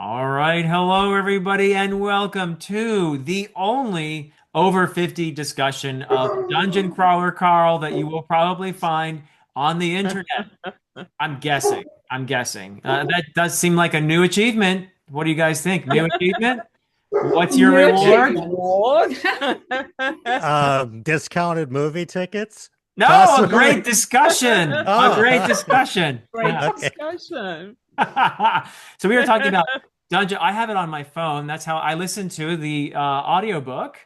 All right. Hello, everybody, and welcome to the only over 50 discussion of Dungeon Crawler Carl that you will probably find on the internet. I'm guessing. I'm guessing. That does seem like a new achievement. What do you guys think? New achievement? What's your New reward? achievement award. Discounted movie tickets, No, a great possibly. discussion. A great Oh, discussion. Great okay. discussion. So we were talking about Dungeon. I have it on my phone. That's how I listen to the audiobook.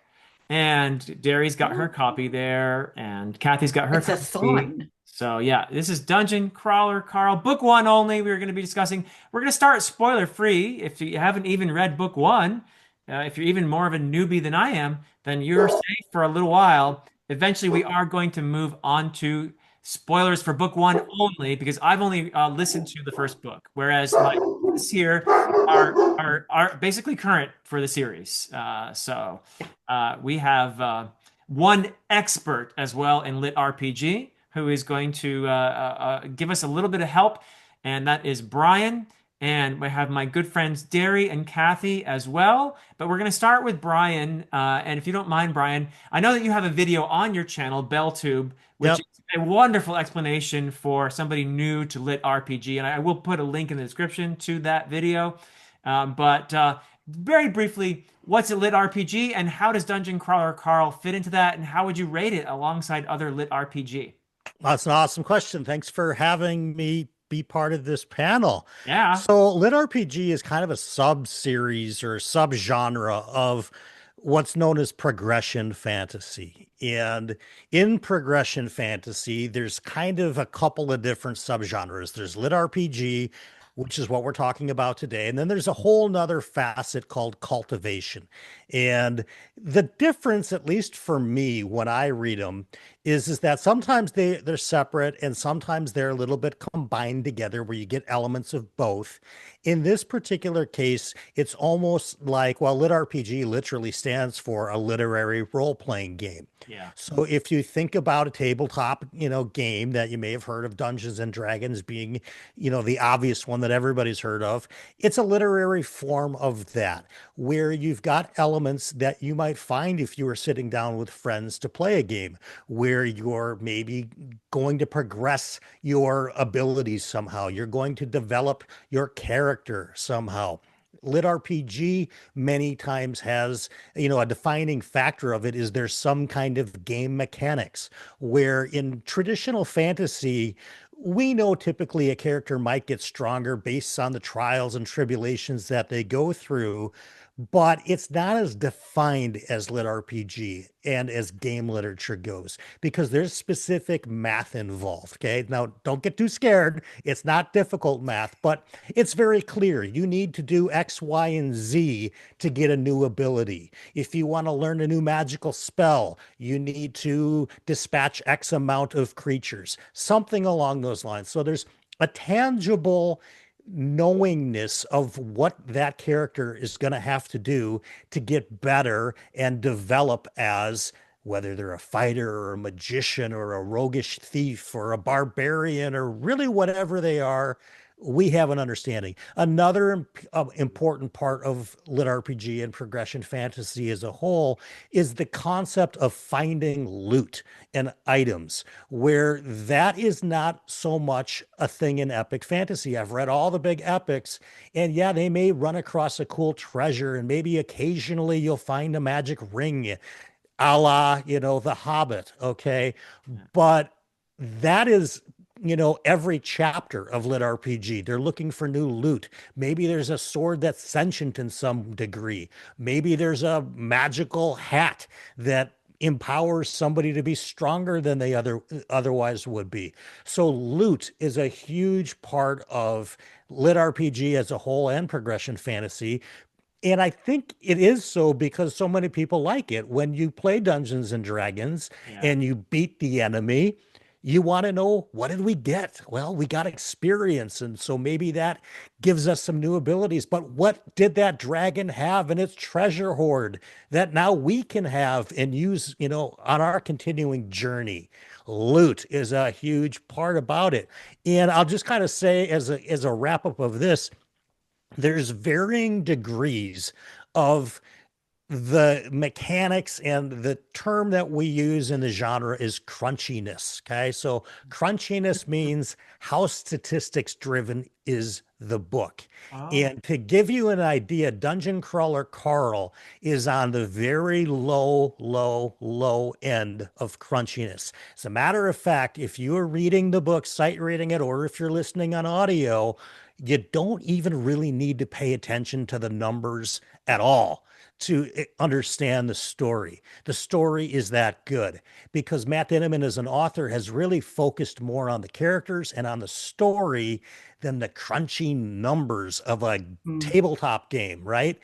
And Derry's got her copy there, and Kathy's got her It's a copy. sign. So yeah, this is Dungeon Crawler Carl, book one only. We're going to be discussing. We're going to start spoiler free. If you haven't even read book one, if you're even more of a newbie than I am, then you're safe for a little while. Eventually, we are going to move on to spoilers for book one only because I've only listened to the first book, whereas my kids here are basically current for the series. We have one expert as well in Lit RPG who is going to give us a little bit of help, and that is Brian. And we have my good friends Derri and Kathy as well. But we're going to start with Brian. And if you don't mind, Brian, I know that you have a video on your channel, BellTube, which Yep. is a wonderful explanation for somebody new to Lit RPG. And I will put a link in the description to that video. But very briefly, what's a Lit RPG and how does Dungeon Crawler Carl fit into that? And how would you rate it alongside other Lit RPG? That's an awesome question. Thanks for having me be part of this panel. Yeah. So, Lit RPG is kind of a sub-series or subgenre of what's known as progression fantasy. And in progression fantasy, there's kind of a couple of different subgenres. There's Lit RPG, which is what we're talking about today. And then there's a whole nother facet called cultivation. And the difference, at least for me, when I read them, is that sometimes they're separate and sometimes they're a little bit combined together where you get elements of both. In this particular case, it's almost like, well, lit RPG literally stands for a literary role-playing game. Yeah. So if you think about a tabletop, game that you may have heard of, Dungeons and Dragons being, the obvious one that everybody's heard of, it's a literary form of that, where you've got elements that you might find if you were sitting down with friends to play a game, where you're maybe going to progress your abilities somehow. You're going to develop your character somehow. Lit RPG many times has, a defining factor of it is there's some kind of game mechanics where in traditional fantasy, we know typically a character might get stronger based on the trials and tribulations that they go through, but it's not as defined as lit RPG and as game literature goes because there's specific math involved. Okay. Now, don't get too scared. It's not difficult math, but it's very clear. You need to do X, Y, and Z to get a new ability. If you want to learn a new magical spell, you need to dispatch X amount of creatures, something along those lines. So there's a tangible knowingness of what that character is going to have to do to get better and develop as whether they're a fighter or a magician or a roguish thief or a barbarian or really whatever they are. We have an understanding. Another important part of lit RPG and progression fantasy as a whole is the concept of finding loot and items, where that is not so much a thing in epic fantasy. I've read all the big epics, and yeah, they may run across a cool treasure, and maybe occasionally you'll find a magic ring, a la, The Hobbit, okay? But that is every chapter of lit RPG. They're looking for new loot. Maybe there's a sword that's sentient in some degree. Maybe there's a magical hat that empowers somebody to be stronger than they otherwise would be. So loot is a huge part of lit RPG as a whole and progression fantasy. And I think it is so because so many people like it. When you play Dungeons and Dragons Yeah. and you beat the enemy, you want to know, what did we get? Well, we got experience. And so maybe that gives us some new abilities. But what did that dragon have in its treasure hoard that now we can have and use, on our continuing journey? Loot is a huge part about it. And I'll just kind of say as a wrap up of this, there's varying degrees of the mechanics, and the term that we use in the genre is crunchiness. Okay. So crunchiness means how statistics driven is the book. Oh. And to give you an idea, Dungeon Crawler Carl is on the very low, low, low end of crunchiness. As a matter of fact, if you are reading the book, sight reading it, or if you're listening on audio, you don't even really need to pay attention to the numbers at all to understand the story. The story is that good because Matt Denneman as an author has really focused more on the characters and on the story than the crunchy numbers of a Mm. tabletop game, right?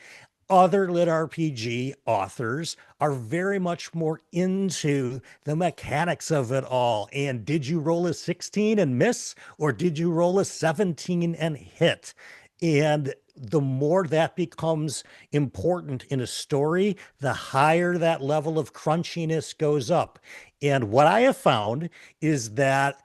Other lit RPG authors are very much more into the mechanics of it all. And did you roll a 16 and miss, or did you roll a 17 and hit? And the more that becomes important in a story, the higher that level of crunchiness goes up. And what I have found is that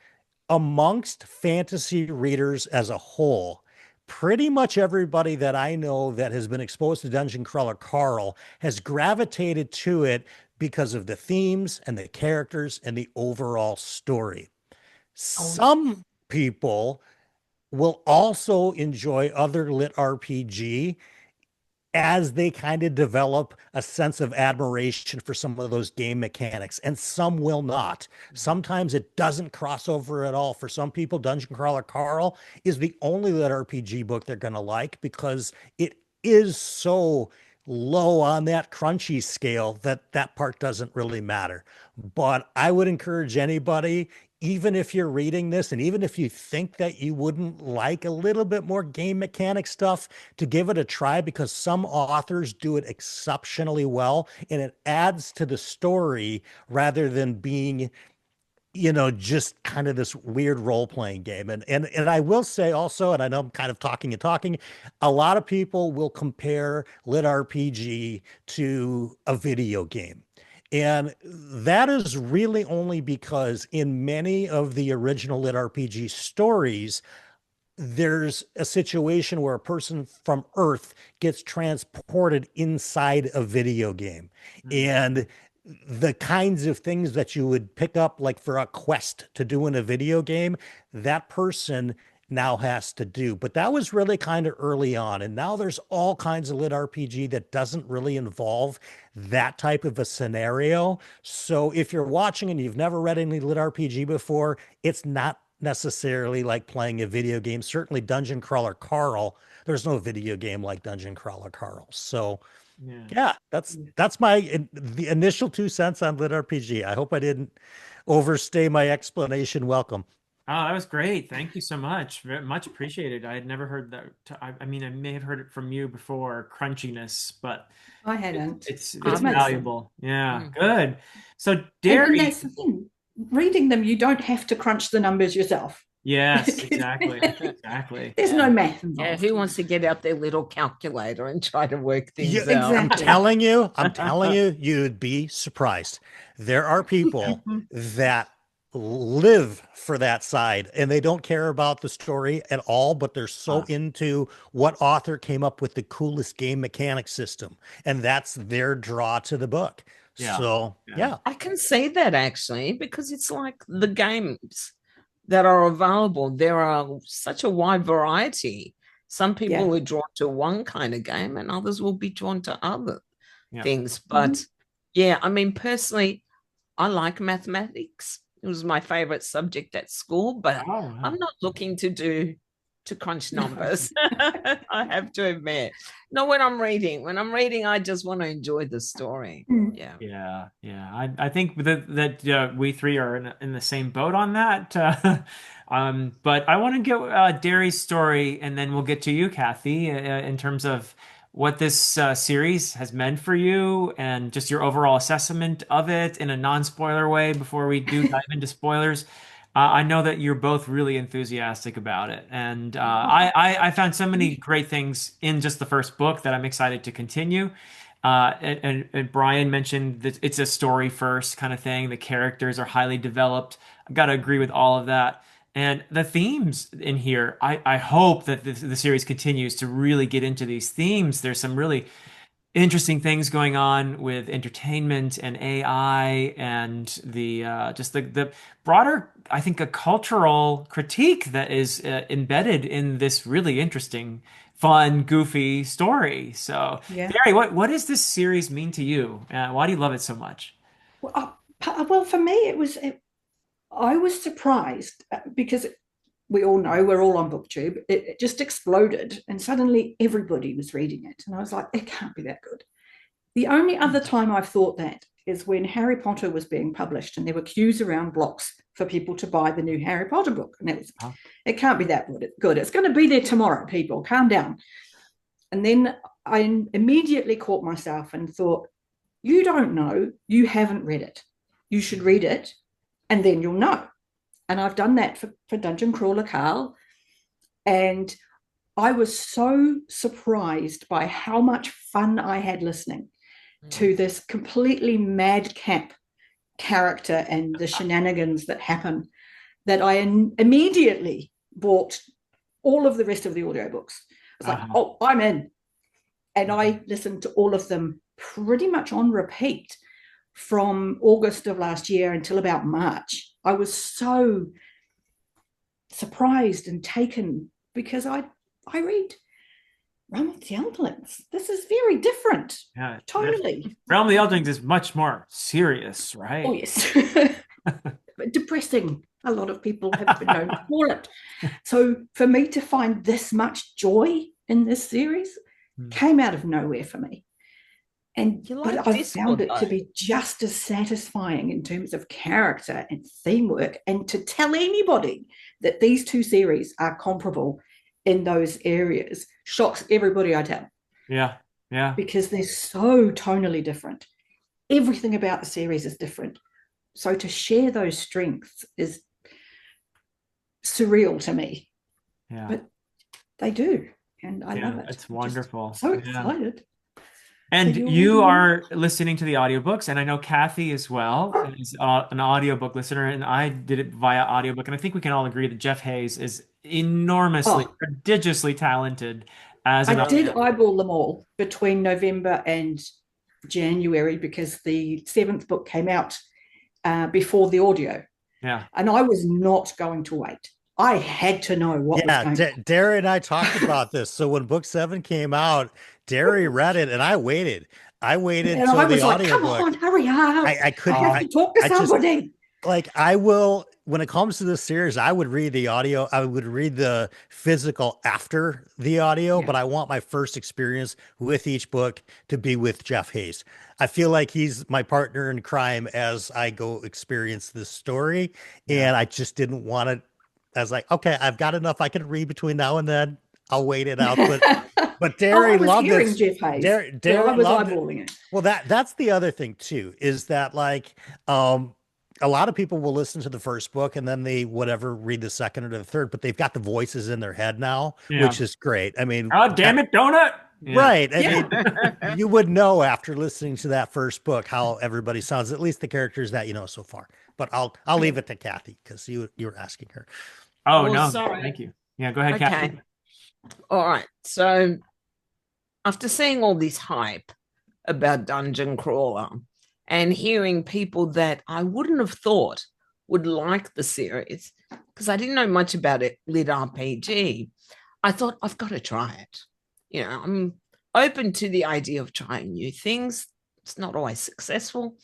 amongst fantasy readers as a whole, pretty much everybody that I know that has been exposed to Dungeon Crawler Carl has gravitated to it because of the themes and the characters and the overall story. Oh, yeah. Some people will also enjoy other lit RPG as they kind of develop a sense of admiration for some of those game mechanics, and some will not. Sometimes it doesn't cross over at all. For some people, Dungeon Crawler Carl is the only lit RPG book they're going to like because it is so low on that crunchy scale that that part doesn't really matter. But I would encourage anybody, even if you're reading this and even if you think that you wouldn't like a little bit more game mechanic stuff, to give it a try because some authors do it exceptionally well and it adds to the story rather than being, just kind of this weird role-playing game. And I will say also, and I know I'm kind of talking and talking, a lot of people will compare lit RPG to a video game. And that is really only because in many of the original lit RPG stories, there's a situation where a person from Earth gets transported inside a video game. Mm. And the kinds of things that you would pick up, like for a quest to do in a video game, that person now has to do. But that was really kind of early on. And now there's all kinds of lit RPG that doesn't really involve that type of a scenario. So if you're watching and you've never read any lit RPG before, it's not necessarily like playing a video game. Certainly Dungeon Crawler Carl, there's no video game like Dungeon Crawler Carl. So Yeah. yeah, that's my the initial 2 cents on lit RPG. I hope I didn't overstay my explanation. Welcome. Oh, that was great. Thank you so much. Very much appreciated. I had never heard that. I mean, I may have heard it from you before, crunchiness, but I it's hadn't. But it's it makes sense. valuable. Yeah, Mm. good. So, And Derry, that's the thing. Reading them, you don't have to crunch the numbers yourself. yes, exactly, exactly. There's no math Yeah, involved. who wants to get out their little calculator and try to work Yeah, things out? I'm Exactly. telling you, you'd be surprised. There are people Mhm. that live for that side and they don't care about the story at all, but they're so Ah, into what author came up with the coolest game mechanic system. And that's their draw to the book. yeah, So, yeah, yeah. I can see that actually because it's like the games that are available. There are such a wide variety. Some Yeah. people are drawn to one kind of game and others will be drawn to other yeah. things. Mhm. But yeah, I mean, personally, I like mathematics. It was my favorite subject at school, but Oh, wow. I'm not looking to crunch numbers. I have to admit. No, when I'm reading, I just want to enjoy the story. Mm. Yeah. Yeah, yeah. I think that we three are in the same boat on that. But I want to get Derry's story, and then we'll get to you, Kathy, in terms of what this series has meant for you, and just your overall assessment of it in a non-spoiler way before we do dive into spoilers. I know that you're both really enthusiastic about it, and I found so many great things in just the first book that I'm excited to continue. And Brian mentioned that it's a story first kind of thing. The characters are highly developed. I've got to agree with all of that. And the themes in here, I hope that the series continues to really get into these themes. There's some really interesting things going on with entertainment and AI and the just the broader, I think, a cultural critique that is embedded in this really interesting, fun, goofy story. So, Yeah. Derri, what does this series mean to you? Why do you love it so much? Well, for me, I was surprised because we all know we're all on BookTube. It just exploded, and suddenly everybody was reading it, and I was like, it can't be that good. The only other time I've thought that is when Harry Potter was being published, and there were queues around blocks for people to buy the new Harry Potter book, and it can't be that good. It's going to be there tomorrow. People, calm down. And then I immediately caught myself and thought, you don't know, you haven't read it. You should read it, and then you'll know. And I've done that for Dungeon Crawler Carl. And I was so surprised by how much fun I had listening to this completely madcap character and the shenanigans that happen that I immediately bought all of the rest of the audiobooks. I was like, oh, I'm in. And I listened to all of them pretty much on repeat from August of last year until about March. I was so surprised and taken because I read Realm of the Eldlings. This is very different. Yeah, totally. Realm of the Eldlings is much more serious, right? Oh, yes. Depressing. A lot of people have been known to call it. So for me to find this much joy in this series came out of nowhere for me. But I found it to be just as satisfying in terms of character and theme work, and to tell anybody that these two series are comparable in those areas shocks everybody I tell. Yeah, yeah. Because they're so tonally different. Everything about the series is different. So to share those strengths is surreal to me. Yeah. But they do, and I love it. It's wonderful. Just so excited. And you are listening to the audiobooks, and I know Kathi as well is an audiobook listener, and I did it via audiobook. And I think we can all agree that Jeff Hayes is enormously, prodigiously talented as an I did eyeball them all between November and January because the 7th book came out before the audio. Yeah. And I was not going to wait. I had to know what was going on. Derri and I talked about this. So when book 7 came out, Derri read it and I waited. I waited and till I was the like, audiobook. come on, hurry up. I couldn't. I have to talk to somebody. I will, when it comes to this series, I would read the audio. I would read the physical after the audio, but I want my first experience with each book to be with Jeff Hayes. I feel like he's my partner in crime as I go experience this story. And I just didn't want to. I was like, okay, I've got enough I can read between now and then. I'll wait it out. But Derri loved it. Jeff Hayes. Derri I was loved eyeballing it. Well, that's the other thing too, is that like a lot of people will listen to the first book and then they read the second or the third, but they've got the voices in their head now, which is great. I mean, oh, damn it, donut. Right. I mean, you would know after listening to that first book how everybody sounds, at least the characters that you know so far. But I'll leave it to Kathi because you were asking her. Oh, no, sorry. Thank you. Yeah, go ahead, Kathi. All right. So after seeing all this hype about Dungeon Crawler and hearing people that I wouldn't have thought would like the series, because I didn't know much about it, LitRPG, I thought, I've got to try it. You know, I'm open to the idea of trying new things. It's not always successful.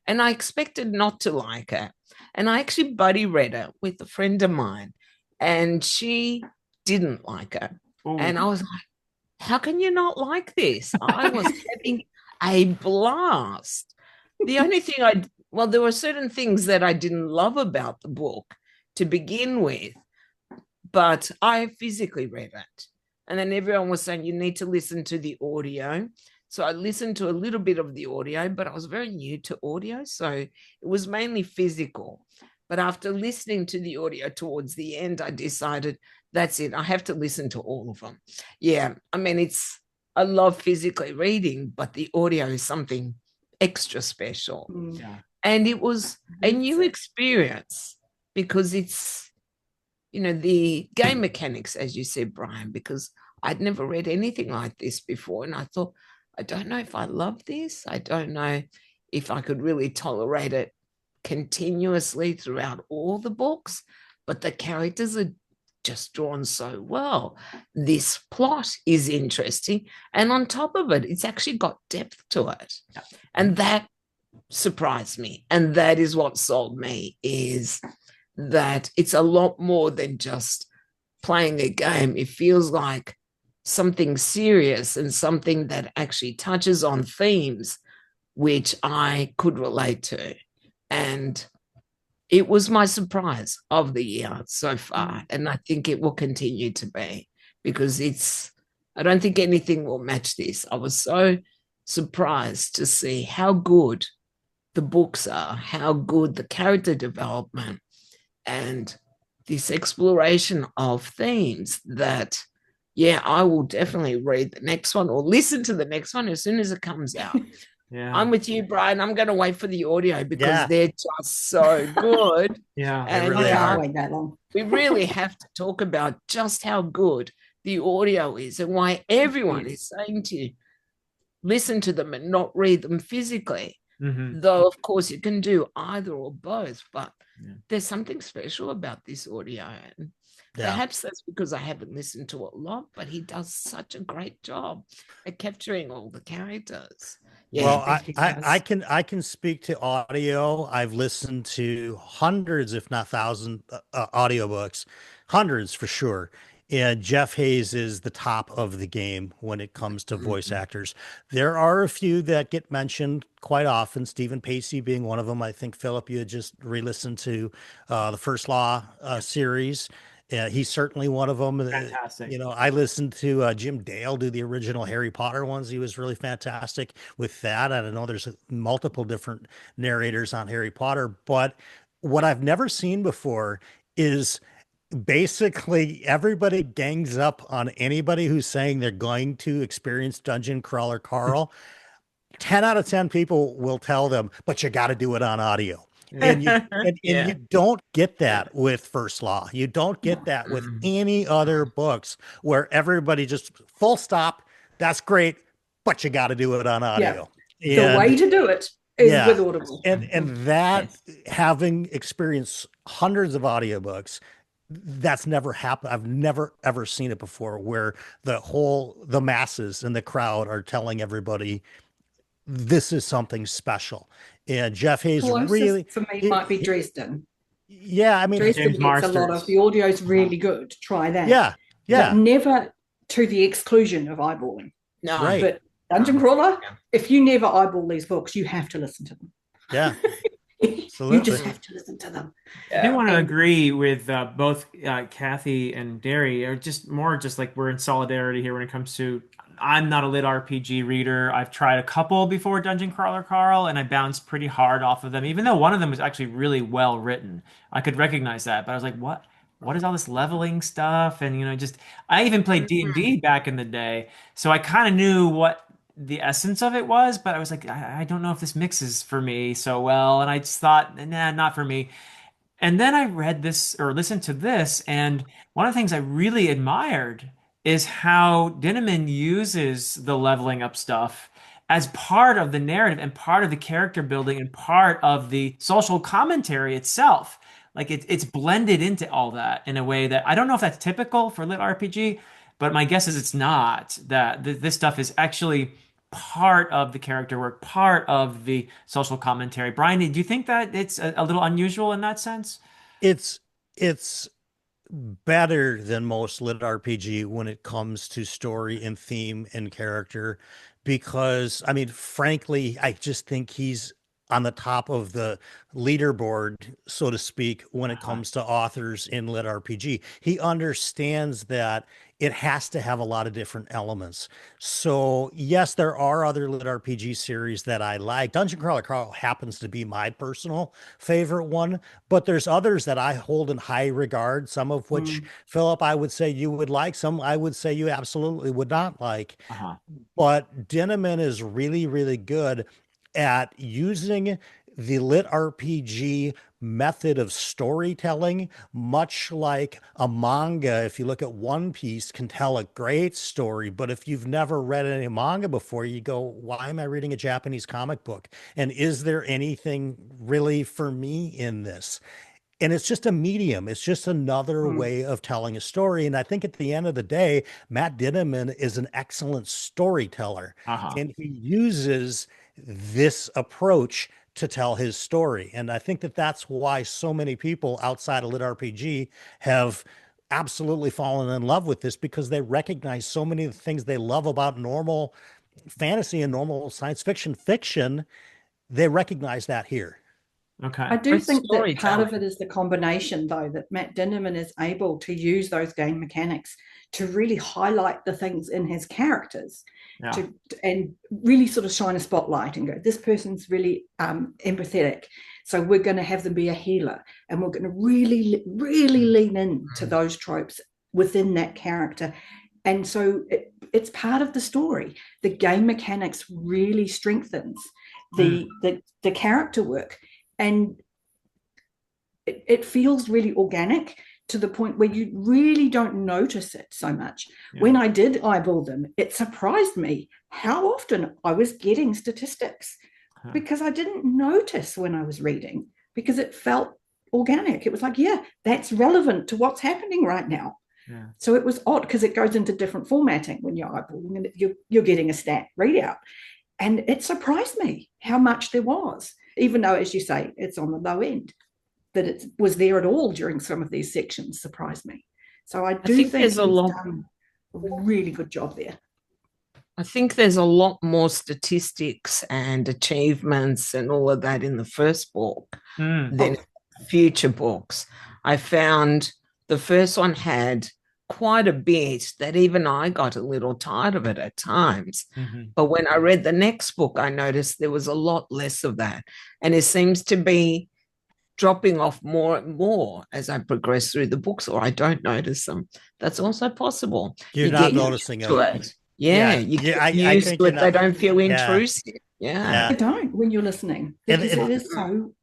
And I expected not to like it. And I actually buddy read it with a friend of mine, and she didn't like it. Ooh. And I was like, how can you not like this? I was having a blast. The only thing there were certain things that I didn't love about the book to begin with, but I physically read it. And then everyone was saying, you need to listen to the audio. So I listened to a little bit of the audio, but I was very new to audio. So it was mainly physical. But after listening to the audio towards the end, I decided that's it. I have to listen to all of them. Yeah. I mean, I love physically reading, but the audio is something extra special. Yeah. And it was a new experience because it's the game mechanics, as you said, Brian, because I'd never read anything like this before. And I thought, I don't know if I love this. I don't know if I could really tolerate it continuously throughout all the books, but the characters are just drawn so well. This plot is interesting. And on top of it, it's actually got depth to it. And that surprised me. And that is what sold me, is that it's a lot more than just playing a game. It feels like something serious and something that actually touches on themes which I could relate to. And it was my surprise of the year so far. And I think it will continue to be, because I don't think anything will match this. I was so surprised to see how good the books are, how good the character development, and this exploration of themes that, yeah, I will definitely read the next one or listen to the next one as soon as it comes out. Yeah. I'm with you, Brian. I'm going to wait for the audio because they're just so good. Yeah. And really I are. can't wait that long. we really have to talk about just how good the audio is and why everyone is saying to you, listen to them and not read them physically. Mm-hmm. Though, of course, you can do either or both, but Yeah. there's something special about this audio. And perhaps that's because I haven't listened to it a lot, but he does such a great job at capturing all the characters. Yeah. Well, I think he I does. I can speak to audio. I've listened to hundreds, if not thousands, audiobooks, hundreds for sure. And Jeff Hayes is the top of the game when it comes to voice actors. There are a few that get mentioned quite often, Stephen Pacey being one of them. I think, Philip, you had just re-listened to the First Law series. He's certainly one of them. Fantastic. I listened to Jim Dale do the original Harry Potter ones. He was really fantastic with that. I don't know, there's multiple different narrators on Harry Potter, but what I've never seen before is basically everybody gangs up on anybody who's saying they're going to experience Dungeon Crawler Carl. 10 out of 10 people will tell them, but you got to do it on audio. And you don't get that with First Law. You don't get that with any other books where everybody just full stop. That's great, but you got to do it on audio. The way to do it is with Audible. And that, having experienced hundreds of audiobooks, that's never happened. I've never ever seen it before, where the masses and the crowd are telling everybody this is something special. And Jeff Hayes really, for me, might be Dresden. Yeah, I mean, Dresden James gets a lot Marsters. of the audio's really good. Try that. Yeah, But never to the exclusion of eyeballing. No. Right. But Dungeon Crawler, if you never eyeball these books, you have to listen to them. Yeah. You just have to listen to them. I do want to agree with both Kathi and Derri, or just like we're in solidarity here when it comes to. I'm not a lit RPG reader. I've tried a couple before Dungeon Crawler Carl, and I bounced pretty hard off of them, even though one of them was actually really well written. I could recognize that, but I was like, what? What is all this leveling stuff? And I even played D&D back in the day, so I kind of knew what the essence of it was, but I was like, I don't know if this mixes for me so well, and I just thought, nah, not for me. And then I read this or listened to this, and one of the things I really admired is how Dinneman uses the leveling up stuff as part of the narrative and part of the character building and part of the social commentary itself. Like it's blended into all that in a way that I don't know if that's typical for lit RPG, but my guess is it's not, that this stuff is actually part of the character work, part of the social commentary. Brian, do you think that it's a little unusual in that sense? It's better than most lit RPG when it comes to story and theme and character, because I mean, frankly, I just think he's on the top of the leaderboard, so to speak, when it comes to authors in lit RPG. He understands that it has to have a lot of different elements. So yes, there are other lit RPG series that I like. Dungeon Crawler Carl happens to be my personal favorite one, but there's others that I hold in high regard, some of which, Philip, I would say you would like, some I would say you absolutely would not like. But Dinneman is really, really good at using the lit RPG method of storytelling, much like a manga. If you look at One Piece, can tell a great story, but if you've never read any manga before, you go, why am I reading a Japanese comic book? And is there anything really for me in this? And it's just a medium. It's just another way of telling a story. And I think at the end of the day, Matt Dinneman is an excellent storyteller. And he uses this approach to tell his story. And I think that that's why so many people outside of LitRPG have absolutely fallen in love with this, because they recognize so many of the things they love about normal fantasy and normal science fiction. They recognize that here. Okay. I do Great think that part of storytelling. it is the combination, though, that Matt Dinneman is able to use those game mechanics to really highlight the things in his characters, Yeah. and really sort of shine a spotlight and go, this person's really empathetic, so we're going to have them be a healer, and we're going to really, really lean into those tropes within that character. And so it's part of the story. The game mechanics really strengthens the character work. And it feels really organic to the point where you really don't notice it so much. Yeah. When I did eyeball them, it surprised me how often I was getting statistics, because I didn't notice when I was reading, because it felt organic. It was like, yeah, that's relevant to what's happening right now. Yeah. So it was odd, because it goes into different formatting when you're eyeballing, and you're getting a stat readout. And it surprised me how much there was, even though, as you say, it's on the low end. That it was there at all during some of these sections surprised me. So I think there's a lot. Done a really good job there. I think there's a lot more statistics and achievements and all of that in the first book than future books. I found the first one had quite a bit that even I got a little tired of it at times. But when I read the next book, I noticed there was a lot less of that. And it seems to be dropping off more and more as I progress through the books, or I don't notice them. That's also possible. You're not noticing it. Yeah, you get used to it. They don't feel intrusive. They don't when you're listening, because it is so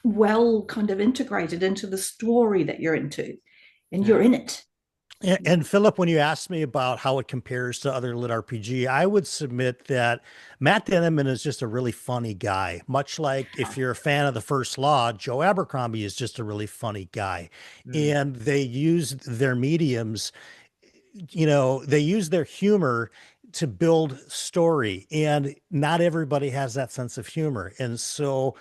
well kind of integrated into the story that you're into, and you're in it. And Philip, when you asked me about how it compares to other LitRPG, I would submit that Matt Dinneman is just a really funny guy. Much like if you're a fan of The First Law, Joe Abercrombie is just a really funny guy. And they use their mediums, they use their humor to build story, and not everybody has that sense of humor. And so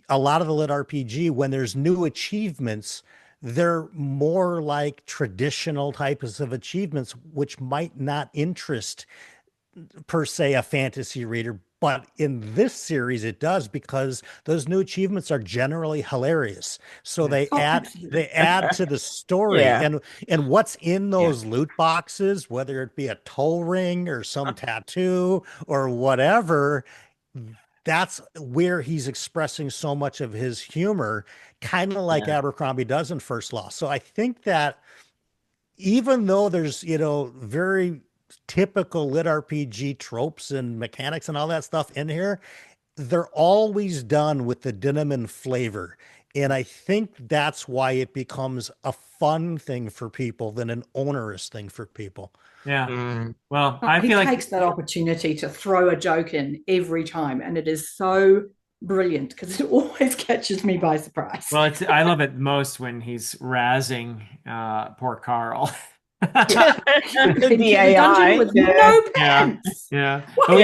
a lot of the LitRPG, when there's new achievements, they're more like traditional types of achievements, which might not interest per se a fantasy reader. But in this series, it does, because those new achievements are generally hilarious. So they add to the story. And what's in those loot boxes, whether it be a toe ring or some tattoo or whatever, that's where he's expressing so much of his humor, kind of like Abercrombie does in First Law. So I think that even though there's, very typical LitRPG tropes and mechanics and all that stuff in here, they're always done with the Dinneman flavor. And I think that's why it becomes a fun thing for people than an onerous thing for people. Yeah. Well, I feel like he takes that opportunity to throw a joke in every time, and it is so brilliant because it always catches me by surprise. Well, I love it most when he's razzing poor Carl. The AI with no pants. Yeah. But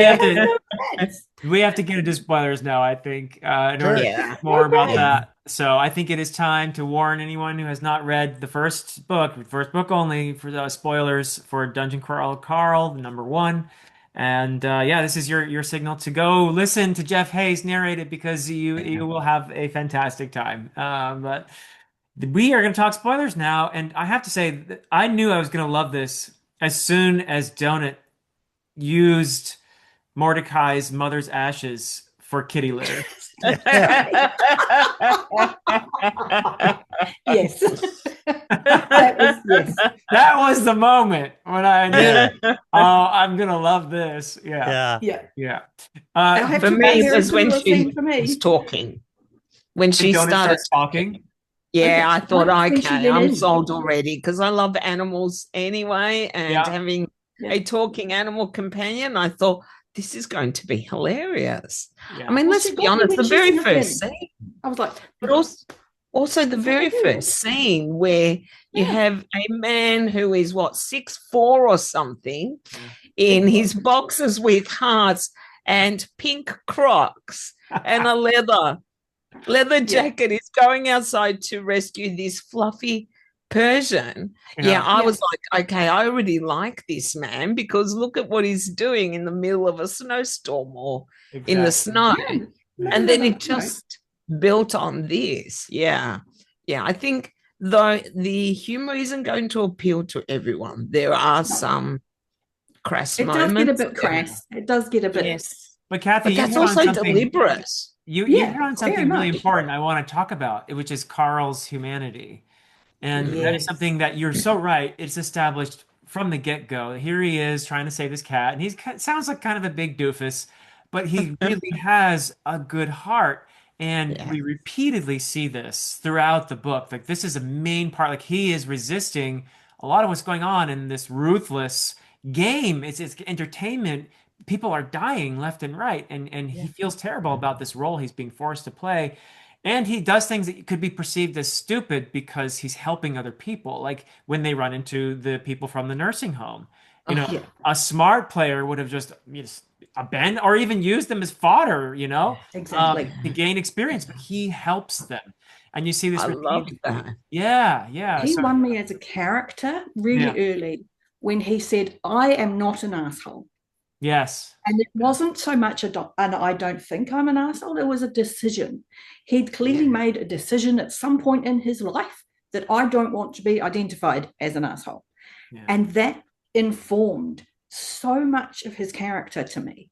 we have to get into spoilers now, I think, in order to talk more about that. So I think it is time to warn anyone who has not read the first book only, for the spoilers for Dungeon Crawl Carl, number 1. And this is your signal to go listen to Jeff Hayes narrate it, because you will have a fantastic time. But we are going to talk spoilers now, and I have to say that I knew I was going to love this as soon as Donut used Mordecai's mother's ashes for kitty litter. Yes. That was the moment when I knew, I'm gonna love this. For I me, it was when she was talking. when And she Donut started starts talking. talking. Yeah, Okay, I thought, right when she okay, let I'm in. sold already because I love animals anyway. And Yeah. having Yeah. a talking animal companion, I thought this is going to be hilarious. I Yeah. mean, Well, let's she be got me honest, when the she very snuck first in. scene, I was like, but also the it's like, very oh, first scene where you yeah, have a man who is what, 6'4" or something Yeah. in big boy. his boxes with hearts and pink Crocs and a leather Yeah, jacket is going outside to rescue this fluffy Persian. Yeah, Yeah. I yeah, was like, okay, I already like this man because look at what he's doing in the middle of a snowstorm or in the Exactly. snow. yeah. And Middle of then a, it just built on this. Yeah. Yeah. I think though the humor isn't going to appeal to everyone, there are no. some crass It does get a moments. bit crass. It does get a bit, Yes. But Kathy, But you that's hit on also something. deliberate. You yeah, hit on very something really much. important I want to talk about, which is Carl's humanity. And that is Yes. something that you're so right. It's established from the get-go. Here he is trying to save his cat, and sounds like kind of a big doofus, but he really has a good heart. And Yeah. we repeatedly see this throughout the book. Like this is a main part. Like he is resisting a lot of what's going on in this ruthless game. It's entertainment. People are dying left and right, and he Yeah. feels terrible about this role he's being forced to play. And he does things that could be perceived as stupid because he's helping other people, like when they run into the people from the nursing home. You know, Oh, Yeah, a smart player would have just abandoned or even used them as fodder, exactly. to gain experience, but he helps them. And you see I this love repeatedly. that. Yeah, yeah. He So, won me as a character yeah, really early when he said, I am not an asshole. yes. And it wasn't so much and I don't think I'm an asshole. It was a decision. He'd clearly made a decision at some point in his life that I don't want to be identified as an asshole. Yeah, And that informed so much of his character to me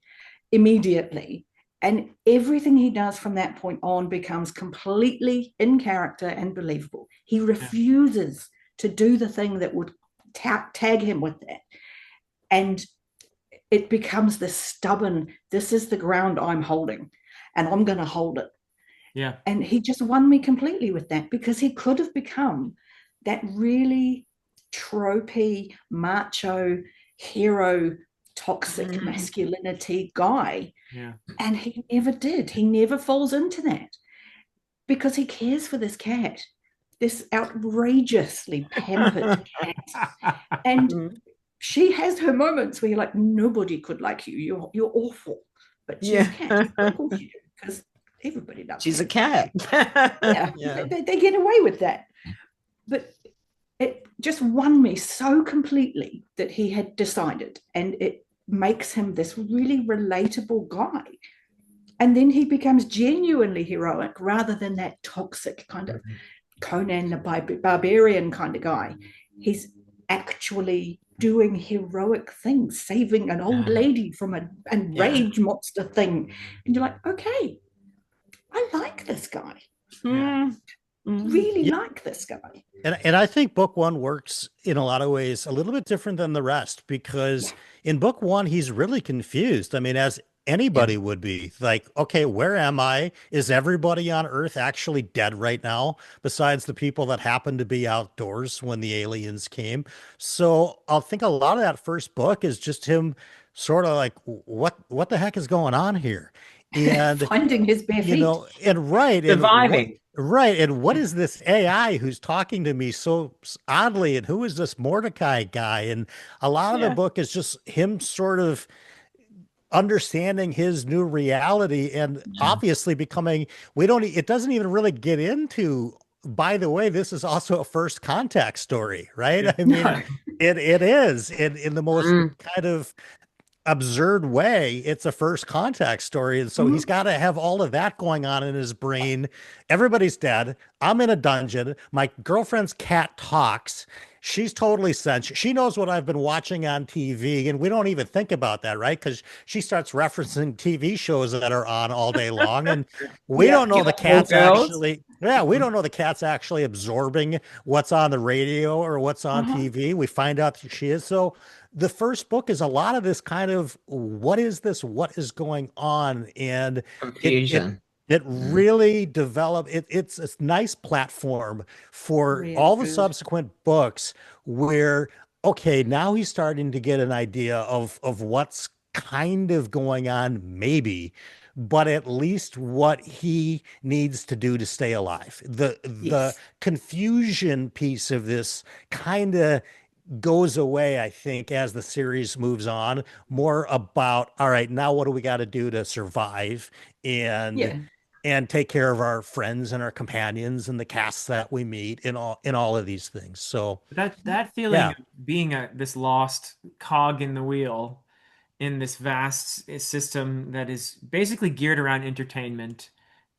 immediately. And everything he does from that point on becomes completely in character and believable. He yeah, refuses to do the thing that would tag him with that. And it becomes this stubborn, this is the ground I'm holding, and I'm going to hold it. yeah, And he just won me completely with that because he could have become that really tropey, macho, hero, toxic masculinity guy. yeah, And he never did. He never falls into that because he cares for this cat, this outrageously pampered cat. And she has her moments where you're like, nobody could like you. You're awful. But she's a Yeah. cat. Of course you do, because everybody loves She's a cats. cat. Yeah, Yeah. they get away with that. But it just won me so completely that he had decided, and it makes him this really relatable guy. And then he becomes genuinely heroic rather than that toxic kind of Conan the barbarian kind of guy. He's actually doing heroic things, saving an old lady from a Yeah. rage monster thing. And you're like, okay, I like this guy. yeah, Really Yeah. like this guy. And I think book one works in a lot of ways a little bit different than the rest because Yeah. in book one, he's really confused. I mean, as Yeah. anybody would be like, okay, where am I? Is everybody on Earth actually dead right now, besides the people that happened to be outdoors when the aliens came? So I'll think a lot of that first book is just him sort of like, what the heck is going on here? And Finding his bare feet. and right, and what Surviving. right, and what is this AI who's talking to me so oddly, and who is this Mordecai guy? And a lot of the Yeah. book is just him sort of understanding his new reality and obviously becoming we don't it doesn't even really get into, by the way, this is also a first contact story, right? yeah, I mean, No. it is in the most Mm. kind of absurd way. It's a first contact story, and so he's got to have all of that going on in his brain. Everybody's dead. I'm in a dungeon. My girlfriend's cat talks. She's totally sentient. She knows what I've been watching on TV, and we don't even think about that, right? Because she starts referencing TV shows that are on all day long, and we Yeah. don't know the Gilmore cat's Girls. actually, yeah, we don't know the cat's actually absorbing what's on the radio or what's on Uh-huh. TV. We find out that she is. So the first book is a lot of this kind of what is this? What is going on? And it Confusion. It really developed it's a nice platform for Really all the good. subsequent books where okay, now he's starting to get an idea of what's kind of going on maybe, but at least what he needs to do to stay alive. The Yes. confusion piece of this kind of goes away, I think, as the series moves on, more about, all right, now what do we got to do to survive and Yeah. take care of our friends and our companions and the casts that we meet in all of these things. So That feeling yeah, of being this lost cog in the wheel in this vast system that is basically geared around entertainment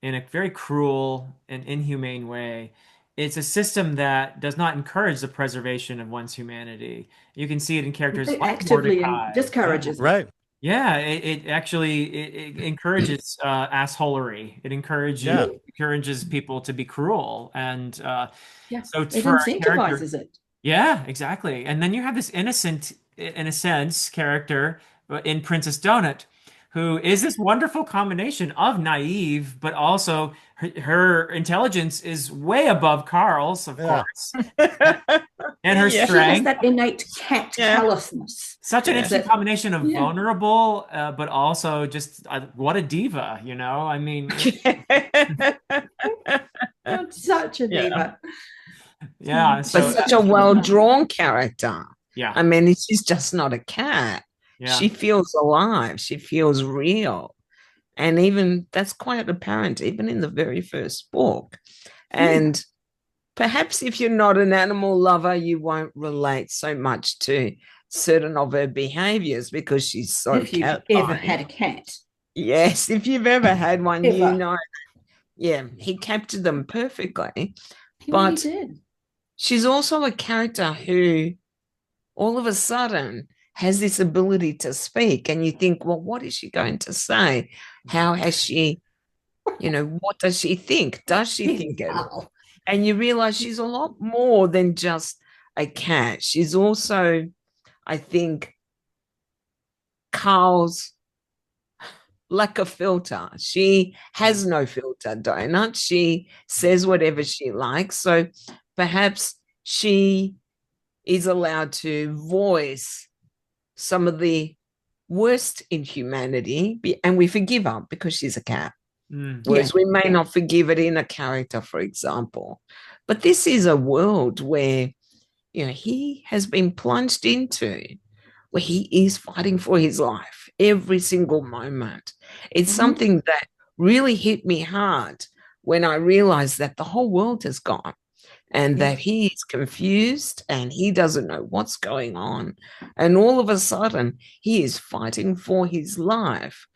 in a very cruel and inhumane way. It's a system that does not encourage the preservation of one's humanity. You can see it in characters It like actively Mordecai. Yeah. discourages it. right. Yeah, it actually it encourages assholery. It Yeah. encourages people to be cruel, and Yeah. so it's It for a character. incentivizes it. Yeah, exactly. And then you have this innocent, in a sense, character in Princess Donut, who is this wonderful combination of naive, but also her intelligence is way above Carl's, of Yeah. course, and her Yeah. She has strength. that innate cat Yeah. callousness. Such an Yeah. interesting That, combination of yeah, vulnerable, but also just what a diva, you know? I mean, such a Yeah. diva. yeah. But So, such a well-drawn character. yeah, I mean, she's just not a cat. yeah. She feels alive. She feels real. And even that's quite apparent, even in the very first book. And perhaps if you're not an animal lover, you won't relate so much to certain of her behaviors because she's so If you've ever cat-like. had a cat, Yes, if you've ever had one, you ever. know. Yeah, he captured them perfectly. He really But did. she's also a character who all of a sudden has this ability to speak. And you think, well, what is she going to say? How has she, what does she think? Does she think it? Wow. And you realize she's a lot more than just a cat. She's also, I think, Carl's lack of filter. She has no filter, Donut. She says whatever she likes. So perhaps she is allowed to voice some of the worst in humanity, and we forgive her because she's a cat. Whereas we may not forgive it in a character, for example. But this is a world where, he has been plunged into, where he is fighting for his life every single moment. It's something that really hit me hard when I realized that the whole world has gone and that he is confused and he doesn't know what's going on. And all of a sudden, he is fighting for his life,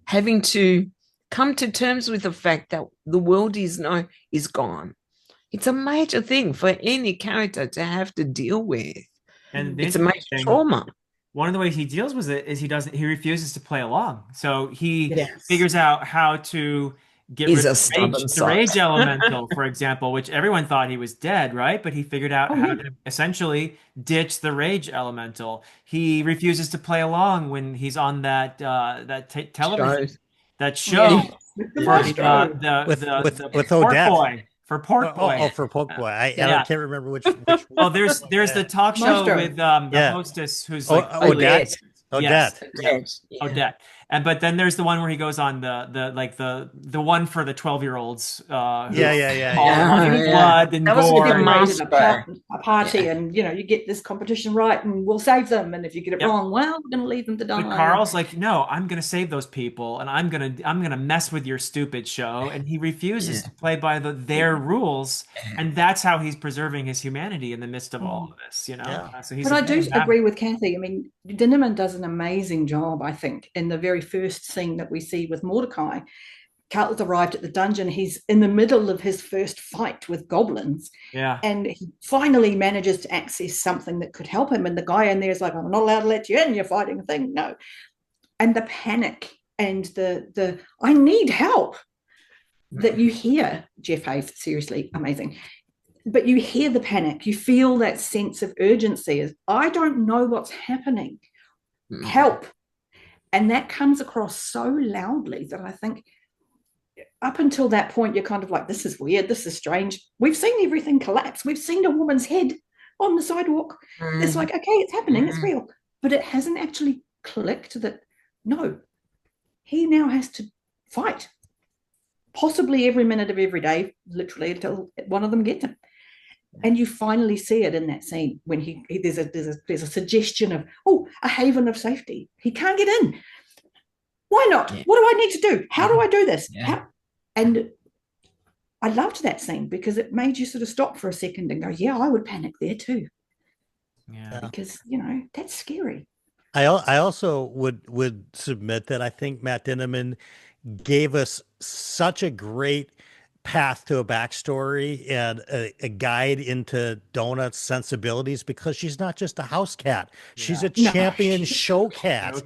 having to come to terms with the fact that the world is gone. It's a major thing for any character to have to deal with. And the It's a interesting major thing, trauma. one of the ways he deals with it is he refuses to play along. So he Yes. figures out how to get He's rid a of stubborn the rage sod. elemental, for example, which everyone thought he was dead, right? But he figured out how to essentially ditch the rage elemental. He refuses to play along when he's on that television Shows. that show With the for maestro. With pork Odette. boy for pork boy. For Poke Boy. I Yeah. can't remember which Oh, there's the talk show Maestro. with the Yeah. hostess who's like Odette. yes, Odette. yeah, Yeah. Odette. But then there's the one where he goes on the one for the 12-year-olds who Yeah. all Yeah. blood and That was a gore. good Rated master. a party, and you get this competition right, and we'll save them. And if you get it Yep. wrong, well, we're going to leave them to But die. Carl's like, no, I'm gonna save those people, and I'm gonna mess with your stupid show, and he refuses to play by their rules, and that's how he's preserving his humanity in the midst of all of this, Yeah. So he's But a I do man. agree with Kathy. I mean, Dinnerman does an amazing job, I think, in the very first scene that we see with Mordecai. Carl's arrived at the dungeon. He's in the middle of his first fight with goblins. Yeah. And he finally manages to access something that could help him. And the guy in there is like, I'm not allowed to let you in. You're fighting a thing. No. And the panic and the I need help that you hear, Jeff Hayes, seriously amazing. But you hear the panic. You feel that sense of urgency. Is I don't know what's happening. Help. And that comes across so loudly that I think up until that point, you're kind of like, this is weird, this is strange. We've seen everything collapse. We've seen a woman's head on the sidewalk. It's like, okay, it's happening, it's real. But it hasn't actually clicked that, no, he now has to fight, possibly every minute of every day, literally, until one of them gets him. And you finally see it in that scene when there's a suggestion of, a haven of safety. He can't get in. Why not? Yeah. What do I need to do? How do I do this? Yeah. And I loved that scene because it made you sort of stop for a second and go, yeah, I would panic there too. Yeah. Because, that's scary. I also would submit that I think Matt Dinneman gave us such a great path to a backstory and a guide into Donut's sensibilities, because she's not just a house cat. She's a champion show cat.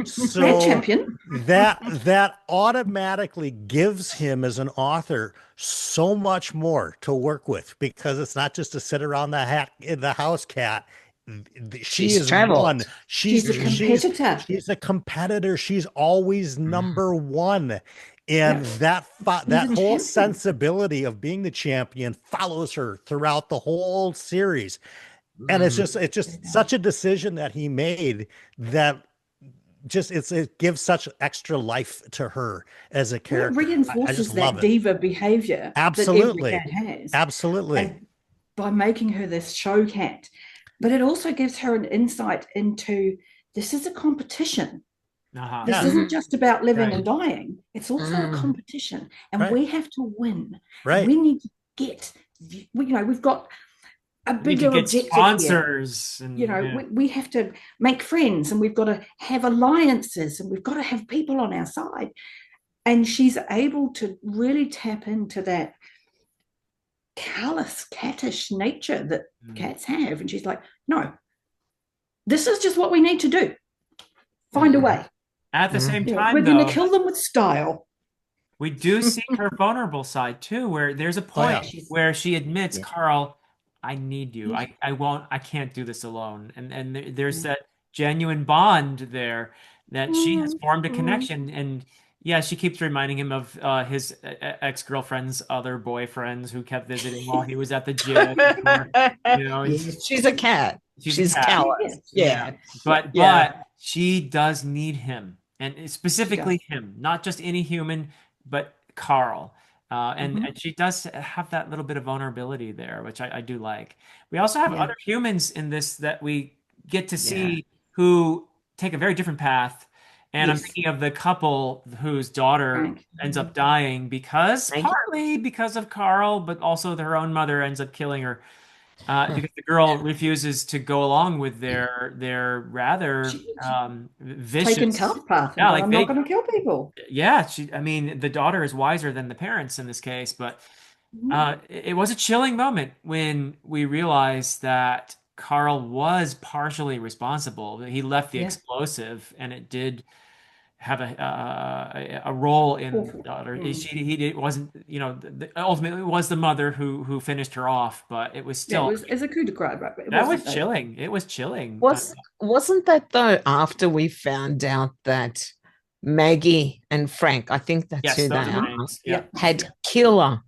So champion. that automatically gives him as an author so much more to work with, because it's not just to sit around the house cat. She's one. She's a competitor. She's a competitor. She's always number one. And that whole sensibility of being the champion follows her throughout the whole series. And it's just such a decision that he made that it gives such extra life to her as a character. It reinforces that diva behavior. Absolutely. That every cat has. Absolutely. And by making her this show cat. But it also gives her an insight into, this is a competition. This isn't just about living and dying. It's also a competition, and we have to win. Right. We need to get, we've got a bigger objective sponsors. Here. And, we have to make friends, and we've got to have alliances, and we've got to have people on our side. And she's able to really tap into that callous, cattish nature that cats have. And she's like, no, this is just what we need to do. Find a way. At the same time, we're going to kill them with style. We do see her vulnerable side too, where there's a point where she admits, Carl, I need you. I can't do this alone. And there's that genuine bond there that she has formed a connection. And she keeps reminding him of his ex-girlfriend's other boyfriends who kept visiting while he was at the gym. She's a cat. She's callous. Yeah. But she does need him. And specifically him, not just any human, but Carl. And she does have that little bit of vulnerability there, which I do like. We also have other humans in this that we get to see who take a very different path. And I'm thinking of the couple whose daughter ends up dying partly because of Carl, but also her own mother ends up killing her. Because the girl refuses to go along with their rather vicious taken tough path. I'm not going to kill people. Yeah, the daughter is wiser than the parents in this case, but it was a chilling moment when we realized that Carl was partially responsible. He left the explosive, and it did have a role in the daughter. He wasn't, ultimately it was the mother who finished her off, but it was still it was a coup de grace. That was chilling. It was chilling. Wasn't that though after we found out that Maggie and Frank, I think that's who they are, had killer.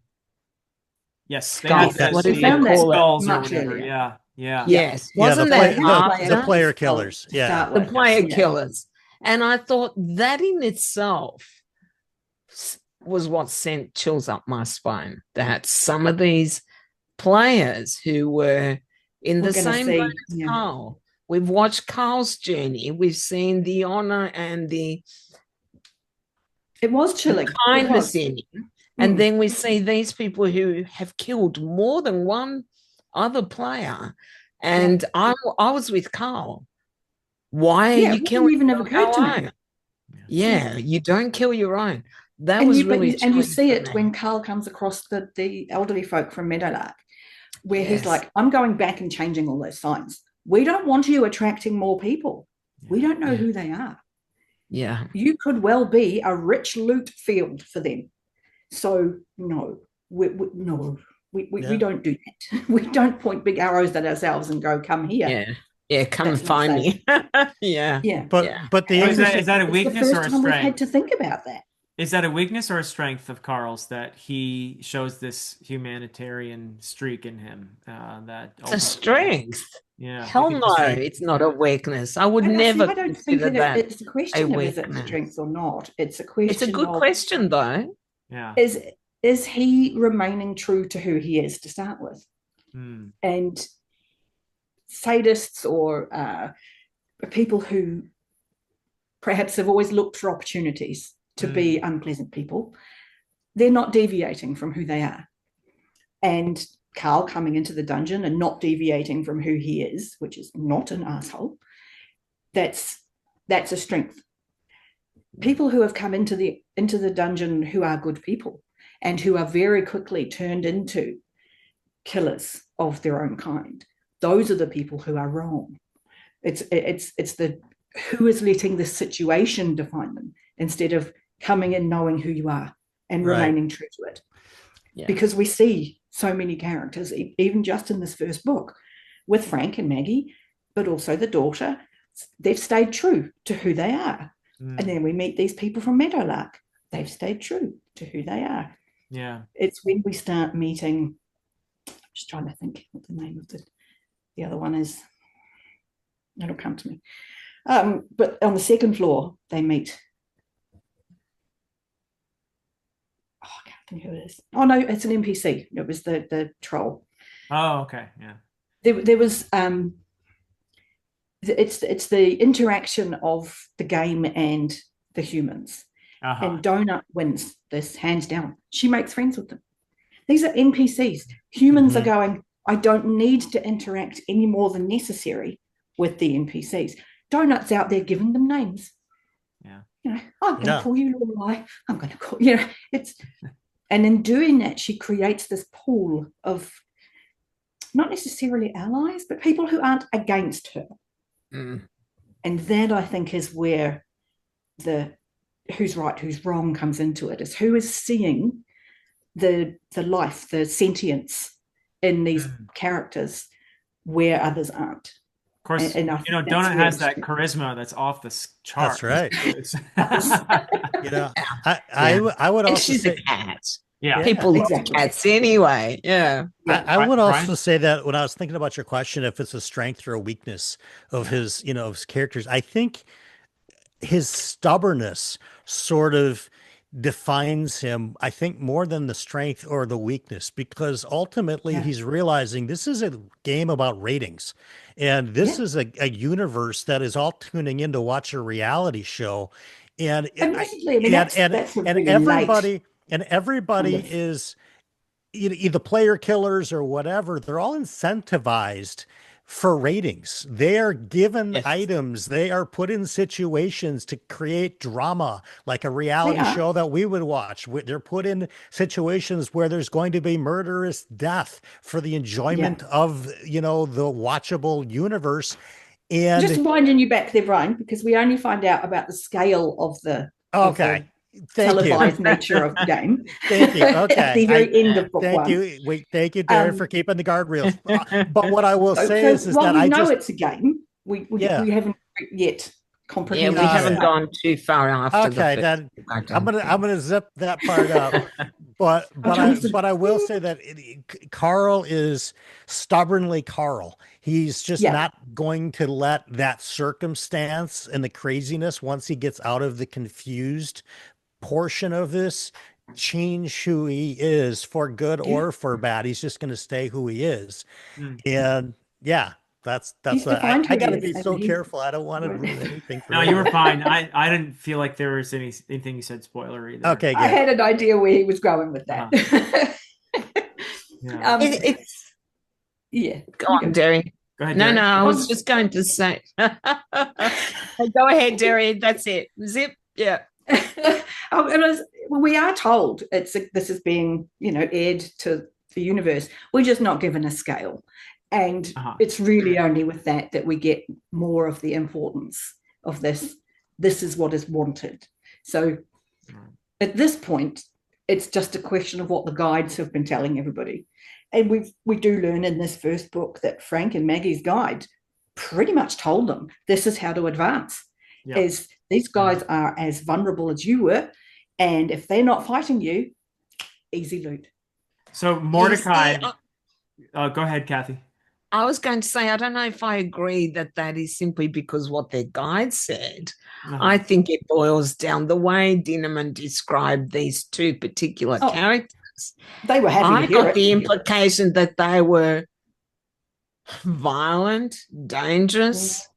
Yes, they had skulls or whatever. Yeah. Yes, wasn't the player killers? Yeah, the player killers. And I thought that in itself was what sent chills up my spine, that some of these players who were in the same boat as Carl, we've watched Carl's journey, we've seen the honor and it was chilling, kindness in him, and then we see these people who have killed more than one other player, and I was with Carl. Why are you killing even never occurred to me? You don't kill your own. That was really and you see it when Carl comes across the elderly folk from Meadowlark, where he's like, I'm going back and changing all those signs. We don't want you attracting more people. We don't know who they are. Yeah. You could well be a rich loot field for them. So no, we don't do that. We don't point big arrows at ourselves and go, come here. Yeah, come and find me. Yeah. But the is that a weakness or a strength? We've had to think about that. Is that a weakness or a strength of Carl's that he shows this humanitarian streak in him? That It's a ultimately, strength. yeah, you Hell could no, just say, it's not a weakness. I would See, never I don't think consider that it's a a question of is it weakness. strength or not. It's a It's a question good of question, though. yeah, is he remaining true to who he is to start with? hmm, And sadists or people who perhaps have always looked for opportunities to be unpleasant people, they're not deviating from who they are. And Carl coming into the dungeon and not deviating from who he is, which is not an asshole, that's a strength. People who have come into the dungeon who are good people and who are very quickly turned into killers of their own kind, those are the people who are wrong. It's the who is letting this situation define them instead of coming in knowing who you are and remaining true to it. Yeah. Because we see so many characters, even just in this first book, with Frank and Maggie, but also the daughter, they've stayed true to who they are. And then we meet these people from Meadowlark. They've stayed true to who they are. yeah. It's when we start meeting, I'm just trying to think what the name of the other one is. It'll come to me. But on the second floor, they meet. Oh, I can't think who it is. Oh, no, it's an NPC. It was the troll. Oh, okay, yeah. There was it's the interaction of the game and the humans. And Donut wins this hands down. She makes friends with them. These are NPCs. Humans are going, I don't need to interact any more than necessary with the NPCs. Donut's out there giving them names. Yeah. You know, I'm going to call you Lorelei. I'm going to call, you know, and in doing that, she creates this pool of not necessarily allies, but people who aren't against her. And that, I think, is where the who's right, who's wrong comes into it, is who is seeing the life, the sentience in these characters where others aren't. Of course, and Donut has that charisma that's off the chart. That's right. I would and also she's say, a cat. Yeah. People love cats anyway. Yeah. I would also Brian? say that when I was thinking about your question, if it's a strength or a weakness of his, of his characters, I think his stubbornness sort of defines him, I think, more than the strength or the weakness, because ultimately he's realizing this is a game about ratings. And this is a universe that is all tuning in to watch a reality show. And everybody is either player killers or whatever. They're all incentivized for ratings. They are given items. They are put in situations to create drama, like a reality show that we would watch. They're put in situations where there's going to be murderous death for the enjoyment of, the watchable universe. And just winding you back there, Brian, because we only find out about the scale of the televised nature of the game. Thank you. Okay. At the very end of book one. Thank you, Derri, for keeping the guardrails. But what I will say is while that we know it's a game, we haven't yet comprehended. Yeah, we haven't gone too far after. Okay, then I'm gonna zip that part up. But I will say that Carl is stubbornly Carl. He's just not going to let that circumstance and the craziness, once he gets out of the confused portion of this, change who he is for good or for bad. He's just going to stay who he is. And that's what I got to be so careful. I don't want to ruin anything. No, you were fine. I didn't feel like there was anything you said spoiler either. Okay, good. I had an idea where he was going with that. Go on, Derri. Go ahead, No, Derri. I was just going to say. Go ahead, Derri. That's it. Zip. Yeah. We are told this is being, aired to the universe. We're just not given a scale. And it's really only with that we get more of the importance of this. This is what is wanted. So at this point, it's just a question of what the guides have been telling everybody. And we do learn in this first book that Frank and Maggie's guide pretty much told them this is how to advance. Is these guys are as vulnerable as you were, And if they're not fighting you, easy loot. So You see, Mordecai, go ahead, Kathy. I was going to say, I don't know if I agree that that is simply because what their guide said. I think it boils down the way Dinnerman described these two particular characters. They were happy to I hear got it. the implication that they were violent, dangerous,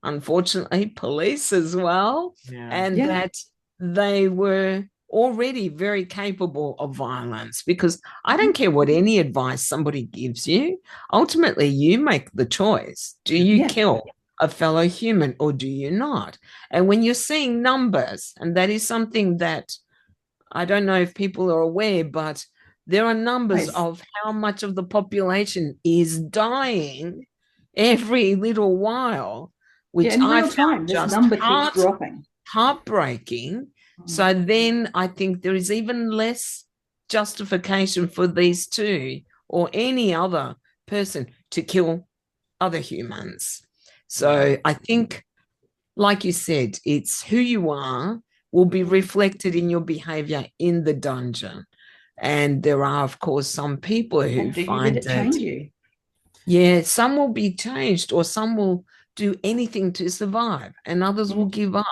unfortunately, police as well, and that they were already very capable of violence, because I don't care what any advice somebody gives you. Ultimately, you make the choice. Do you kill a fellow human or do you not? And when you're seeing numbers, and that is something that I don't know if people are aware, but there are numbers of how much of the population is dying every little while, which in I real time, found this just number keeps dropping. heartbreaking. So then I think there is even less justification for these two or any other person to kill other humans. So I think, like you said, it's who you are will be reflected in your behavior in the dungeon. And there are, of course, some people who find it change you. Yeah, some will be changed, or some will do anything to survive, and others will give up.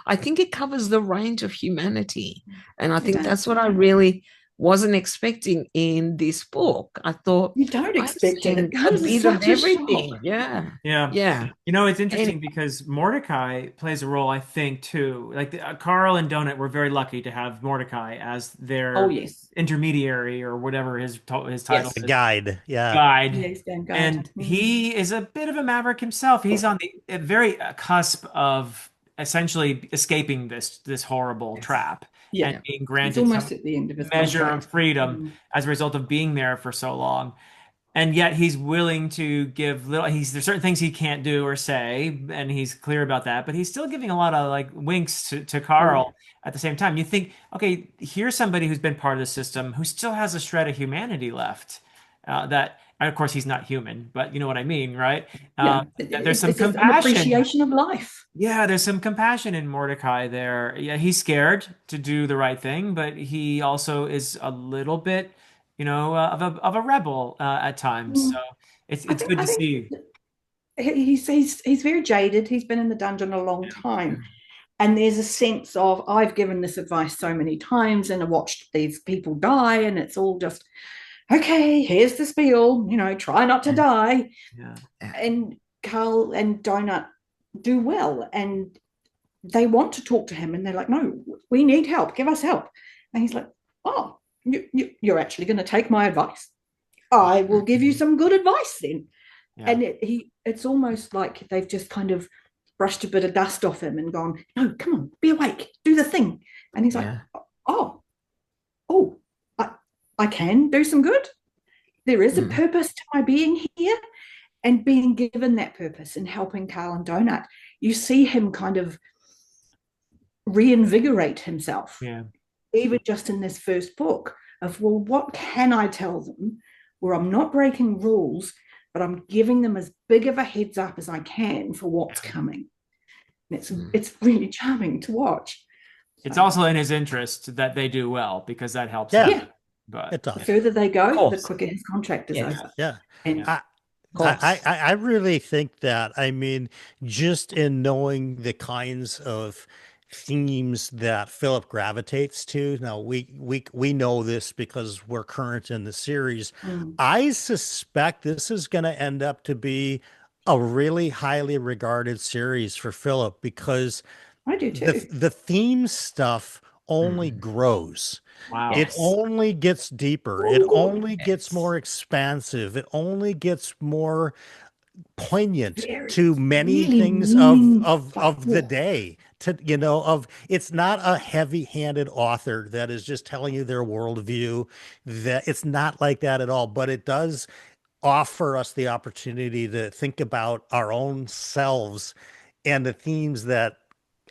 I think it covers the range of humanity. And I think that's what I really wasn't expecting in this book. I thought you don't expect it. It a comes bit as of such a everything. shock. Yeah. Yeah. You know, it's interesting because Mordecai plays a role, I think, too. Like Carl and Donut were very lucky to have Mordecai as their intermediary or whatever his title is. Guide. Yeah. Guide. And he is a bit of a maverick himself. He's on the very cusp of essentially escaping this horrible trap and being granted almost some at the end of his measure contract. of freedom as a result of being there for so long. And yet he's willing to give there's certain things he can't do or say, and he's clear about that, but he's still giving a lot of like winks to Carl at the same time. You think, okay, here's somebody who's been part of the system who still has a shred of humanity left. That, of course, he's not human, but you know what I mean, right? There's some compassion. An appreciation of life. Yeah, there's some compassion in Mordecai there. Yeah, he's scared to do the right thing, but he also is a little bit, of a rebel at times. So it's good to see. He's very jaded. He's been in the dungeon a long time. And there's a sense of, I've given this advice so many times and I watched these people die, and it's all just, okay, here's the spiel, try not to die. And Carl and Donut do well, and they want to talk to him, and they're like, no, we need help, give us help. And he's like, oh, you're actually going to take my advice? I will give you some good advice then. And it's almost like they've just kind of brushed a bit of dust off him and gone, no, come on, be awake, do the thing. And he's like, I can do some good. There is a purpose to my being here. And being given that purpose and helping Carl and Donut, you see him kind of reinvigorate himself. Even just in this first book of, well, what can I tell them where I'm not breaking rules, but I'm giving them as big of a heads up as I can for what's coming. And it's really charming to watch. It's also in his interest that they do well, because that helps him. But it does. The further they go, the quicker his contract is over. And I really think that, I mean, just in knowing the kinds of themes that Philip gravitates to. Now we know this because we're current in the series. I suspect this is going to end up to be a really highly regarded series for Philip, because I do too. The theme stuff only grows. Wow. It only gets deeper. It only gets more expansive. It only gets more poignant to many things of the day. It's not a heavy-handed author that is just telling you their worldview. That it's not like that at all, but it does offer us the opportunity to think about our own selves and the themes that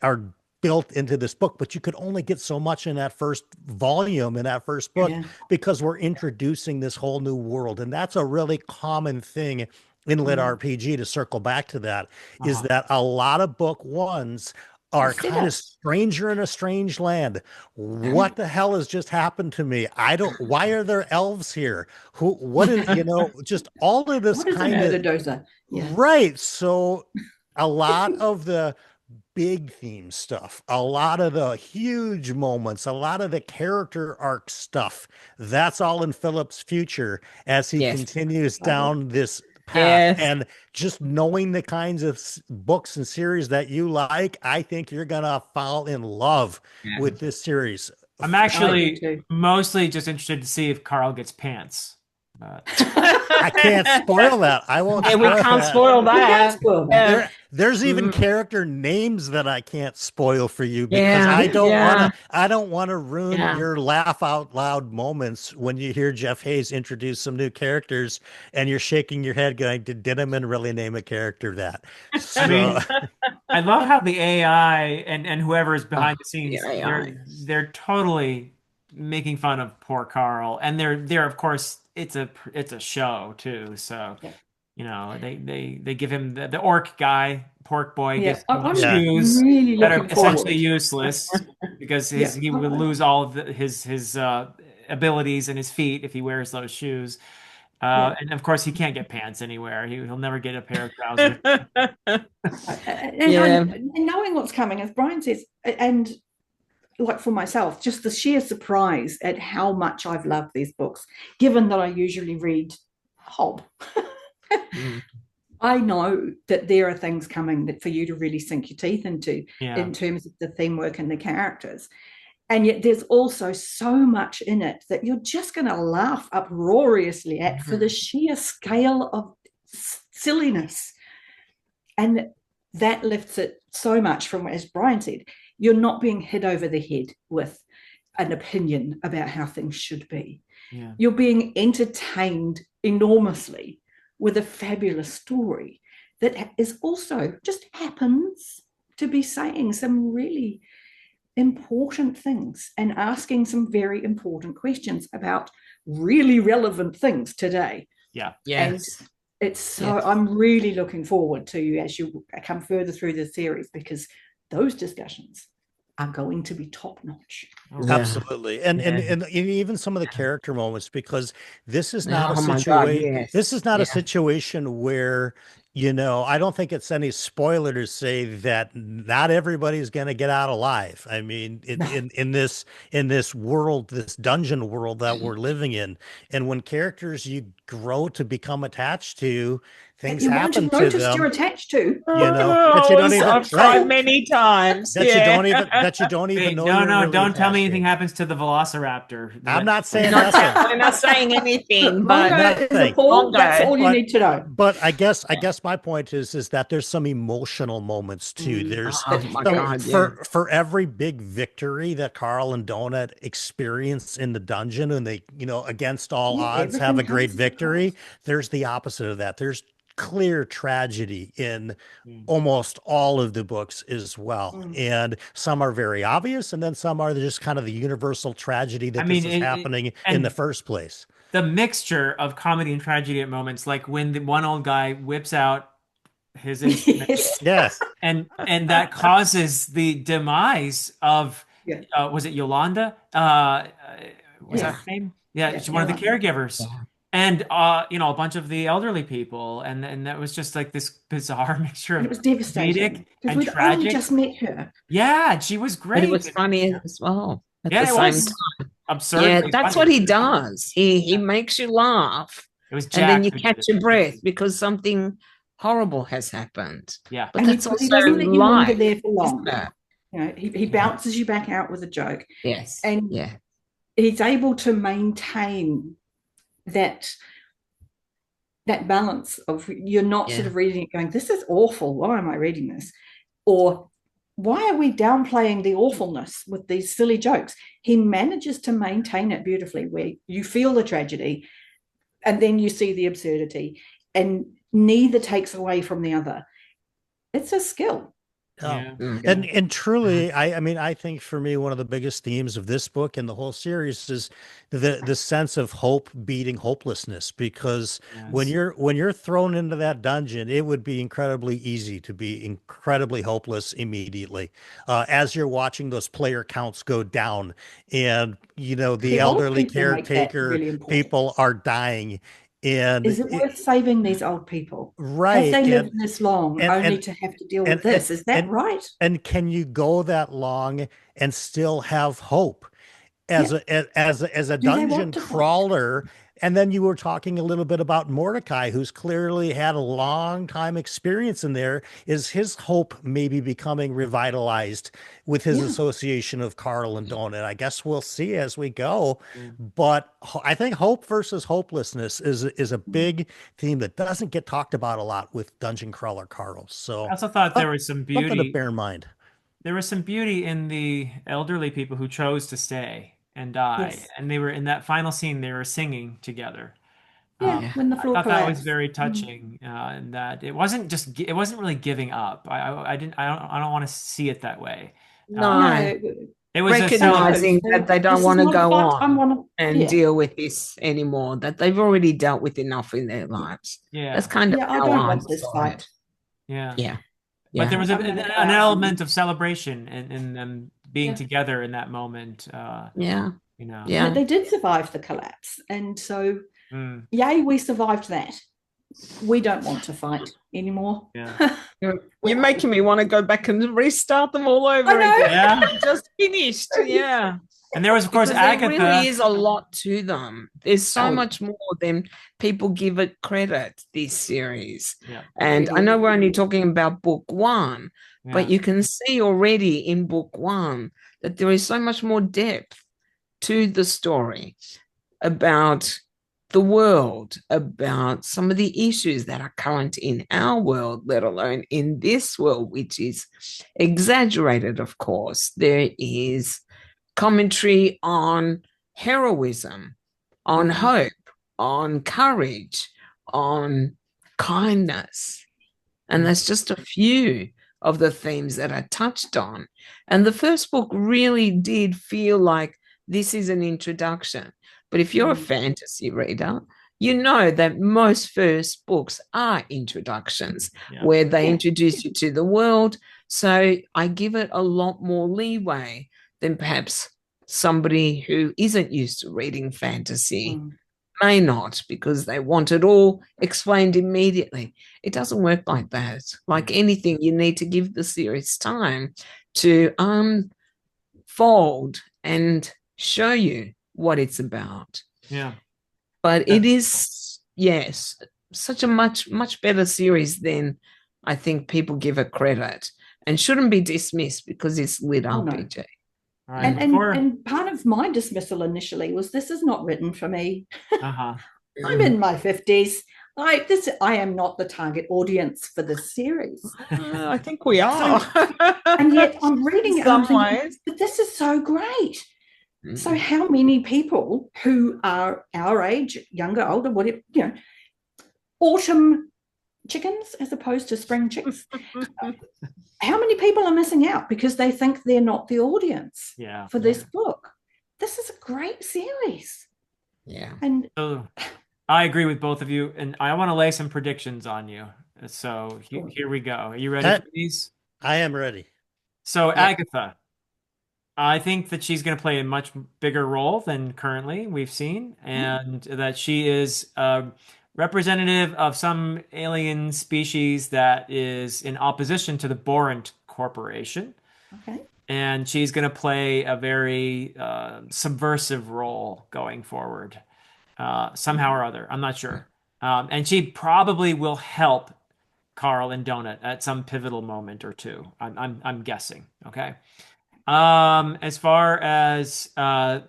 are built into this book. But you could only get so much in that first volume, in that first book, because we're introducing this whole new world. And that's a really common thing in LitRPG, to circle back to that, is that a lot of book ones are Set kind of ups. stranger in a strange land. What the hell has just happened to me? Why are there elves here? What is, just all of this What is an kind of, ergodosa? Yeah. right. So a lot of the big theme stuff, a lot of the huge moments, a lot of the character arc stuff, that's all in Philip's future as he Yes. continues Love it. down this path. Yes. And just knowing the kinds of books and series that you like, I think you're gonna fall in love Yeah. with this series. I'm I do actually too. mostly just interested to see if Carl gets pants. I can't spoil that. I won't Yeah, we spoil can't that. spoil We can't that. spoil that. Yeah. There's even Mm. character names that I can't spoil for you because Yeah. I don't want to ruin Yeah. your laugh out loud moments when you hear Jeff Hayes introduce some new characters and you're shaking your head going, did Dinneman really name a character that? I So mean, I love how the AI and whoever is behind the The scenes, AI. they're totally making fun of poor Carl, and they're of course it's a show too, so Yeah. they give him the orc guy, pork boy Yeah, gets him I'm Yeah. shoes really that are looking essentially forward. useless because Yeah, he would lose all of his abilities in his feet if he wears those shoes. yeah. And of course, he can't get pants anywhere. He'll never get a pair of trousers. Yeah. And knowing what's coming, as Brian says, and like for myself, just the sheer surprise at how much I've loved these books, given that I usually read Hob. Mm. I know that there are things coming that for you to really sink your teeth into Yeah. in terms of the theme work and the characters. And yet there's also so much in it that you're just going to laugh uproariously at for the sheer scale of silliness. And that lifts it so much from, as Brian said, you're not being hit over the head with an opinion about how things should be. Yeah. You're being entertained enormously with a fabulous story that is also just happens to be saying some really important things and asking some very important questions about really relevant things today. Yeah. Yes. And it's so, Yes. I'm really looking forward to as you come further through the series, because those discussions are going to be top notch. Yeah. absolutely. And, Yeah. and even some of the character moments, because this is not a Oh my God, situation, yes. this is not Yeah. a situation where, I don't think it's any spoiler to say that not everybody's going to get out alive. I mean, in this world, this dungeon world that we're living in, and when characters you grow to become attached to, things You won't happen have to noticed them, you're attached to. that you don't even, I've tried right, many times. that Yeah. you don't even Wait, know no, you're no, really don't tell me attached anything to. happens to the Velociraptor. I'm not saying Not nothing. we're not saying anything, but Mongo is a nothing. Paul. That's Mongo. all you need to know. But I guess my point is that there's some emotional moments too. There's Oh my so God, yeah. for every big victory that Carl and Donut experience in the dungeon, and they, against all Yeah, odds have a everything great comes as a victory, surprise. there's the opposite of that. There's clear tragedy in Mm. almost all of the books as well. Mm. And some are very obvious, and then some are just kind of the universal tragedy I that mean, this is happening in and the first place. the mixture of comedy and tragedy at moments, like when the one old guy whips out his instrument, Yes. Yes. and that causes the demise of Yeah. was it Yolanda? Was Yeah. that her name? Yeah, Yeah, she's one of the Yolanda. caregivers. Yeah. And a bunch of the elderly people, and that was just like this bizarre mixture And of it was devastating comedic because and we'd only tragic. just met her. Yeah, and she was But it was great. funny as well at Yeah, the it same was time. absurdly Yeah, that's funny. what he does. He makes you laugh, It was and then Jack you who did catch it. your breath because something horrible has happened. Yeah. But And that's he also doesn't let you linger life, there for long. isn't it? He bounces you back out with a joke. Yes. And Yeah. he's able to maintain that balance of, you're not sort Yeah. of reading it going, this is awful, why am I reading this? Or why are we downplaying the awfulness with these silly jokes? He manages to maintain it beautifully, where you feel the tragedy and then you see the absurdity, and neither takes away from the other. It's a skill. Oh, Yeah. Mhm. and truly, I mean, I think for me, one of the biggest themes of this book and the whole series is the sense of hope beating hopelessness. Because Yes. when you're thrown into that dungeon, it would be incredibly easy to be incredibly hopeless immediately. As you're watching those player counts go down, and the The old elderly people make that caretaker really important. people are dying, and Is it worth saving these old people? Have right, they lived this long and only and to have to deal and with and this? Is that and right? and can you go that long and still have hope as Yeah. a Do they dungeon want to fight? crawler? And then you were talking a little bit about Mordecai, who's clearly had a long time experience in there. Is his hope maybe becoming revitalized with his Yeah. association of Carl and Donut? I guess we'll see as we go. Yeah. But I think hope versus hopelessness is a Mm. big theme that doesn't get talked about a lot with Dungeon Crawler Carl. I So also thought there was some something to beauty. bear in mind. There was some beauty in the elderly people who chose to stay and die, Yes. and they were in that final scene. They were singing together. Yeah. Yeah. When the I floor thought that was collapsed. very Mm. touching, and that it wasn't just it wasn't really giving up. I didn't I don't want to see it that way. Um, No, No, it was a they celebration. chose recognizing that to. they don't This is want to not a go fight. I on want to. and Yeah. deal with this anymore, that they've already dealt with enough in their Yeah. lives. That's Yeah, kind of Yeah. I how don't I want this saw fight. it. yeah. Yeah. But there Yeah. was I'm going to go an out element and. of celebration in them being Yeah. together in that moment. Yeah. You know. But Yeah. they did survive the collapse, and so Mm, yay, we survived that. We don't want to fight anymore. yeah. You're making me want to go back and restart them all I over know. again. Yeah. Just finished. Yeah. And there was, of course, Because there really Agatha. is a lot to them. There's so Oh, yeah. much more than people give it credit, this series. Yeah, It And I really know is. we're only talking about book one, but yeah, you can see already in book one that there is so much more depth to the story about the world, about some of the issues that are current in our world, let alone in this world, which is exaggerated, of course. There is commentary on heroism, on Mhm. hope, on courage, on kindness. And mm, that's just a few of the themes that are touched on. And the first book really did feel like this is an introduction. But if you're a Mm. fantasy reader, you know that most first books are introductions yeah, where they Yeah. introduce you to the world. So I give it a lot more leeway than perhaps somebody who isn't used to reading fantasy Mm. may not, because they want it all explained immediately. It doesn't work like that. Like mm, anything, you need to give the series time to unfold and show you what it's about. yeah. But Yeah. it is, yes, such a much better series than I think people give it credit, and shouldn't be dismissed because it's lit Oh no. RPG. All right. And Mm. and Before, and part of my dismissal initially was this is not written for me. uh-huh. I'm in my 50s. I am not the target audience for this series. I think we So are. and yet I'm In reading it and I'm some thinking, ways. but this is so great. So Mm. how many people who are our age, younger, older, whatever, autumn chickens as opposed to spring chicks, how many people are missing out because they think they're not the audience Yeah. for this book? This is a great series. Yeah. And So I agree with both of you, and I want to lay some predictions on you. So here we go. Are you ready I, for these? I am ready. So Yeah. Agatha, I think that she's going to play a much bigger role than currently we've seen, and that she is a representative of some alien species that is in opposition to the Borant Corporation. okay. And she's going to play a very subversive role going forward, somehow or other. I'm not sure. And she probably will help Carl and Donut at some pivotal moment or two. I'm guessing. Okay. As far as I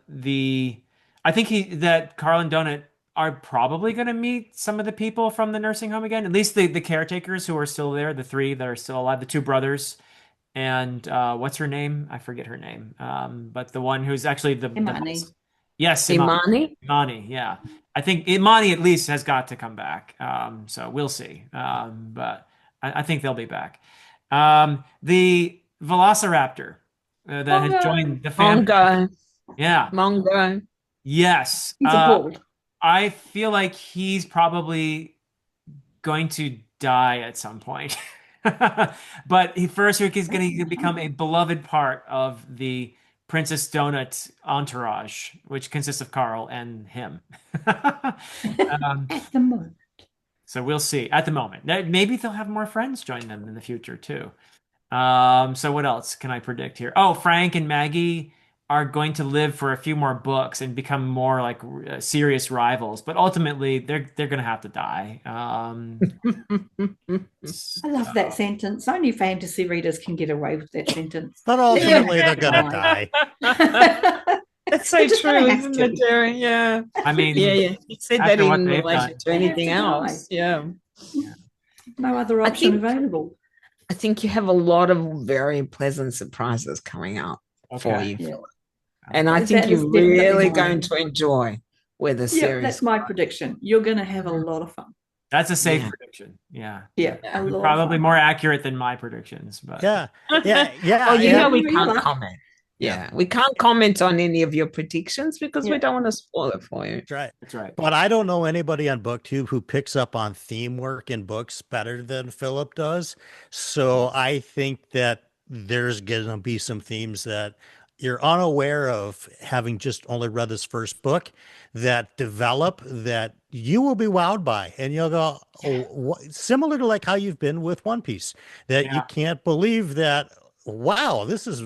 think that Carl and Donut are probably going to meet some of the people from the nursing home again. At least the caretakers who are still there, the three that are still alive, the two brothers, and what's her name? I forget her name. But the one who's actually the Imani. most. Yes, Imani. Imani? Imani, yeah. I think Imani at least has got to come back. So we'll see. But I think they'll be back. The Velociraptor that has Mongo. joined the family. Mongo, Yeah. Mongo. Yes. He's appalled. I feel like he's probably going to die at some point. But he's going to become a beloved part of the Princess Donut entourage, which consists of Carl and him. Um, At the moment. so we'll see at the moment. Maybe they'll have more friends join them in the future too. So what else can I predict here? Oh, Frank and Maggie are going to live for a few more books and become more like serious rivals, but ultimately they're going to have to die. I love that sentence. Only fantasy readers can get away with that sentence. But ultimately, they're going to die. That's so They're just true, gonna have isn't to. it, Derri? Yeah. I mean, Yeah, yeah. You said that after what in they've relation done. to They have anything to die. else. Yeah. No other I option think available. I think you have a lot of very pleasant surprises coming up for Okay. you, Yeah. Philip. And I That think is you're definitely really mine. going to enjoy where the Yeah, series that's my prediction. You're going to have a lot of fun. That's a safe Yeah. prediction. Yeah. Yeah, Yeah. a lot of Probably fun. more accurate than my predictions, but Yeah, yeah, yeah, Well, you yeah. know we Good can't luck. comment. Yeah. Yeah, we can't comment on any of your predictions because we Yeah. don't want to spoil it for you. That's right. that's right. But I don't know anybody on BookTube who picks up on theme work in books better than Philip does. So I think that there's going to be some themes that you're unaware of, having just only read this first book, that develop that you will be wowed by. And you'll go, oh, similar to like how you've been with One Piece, that you Yeah. can't believe that, wow, this is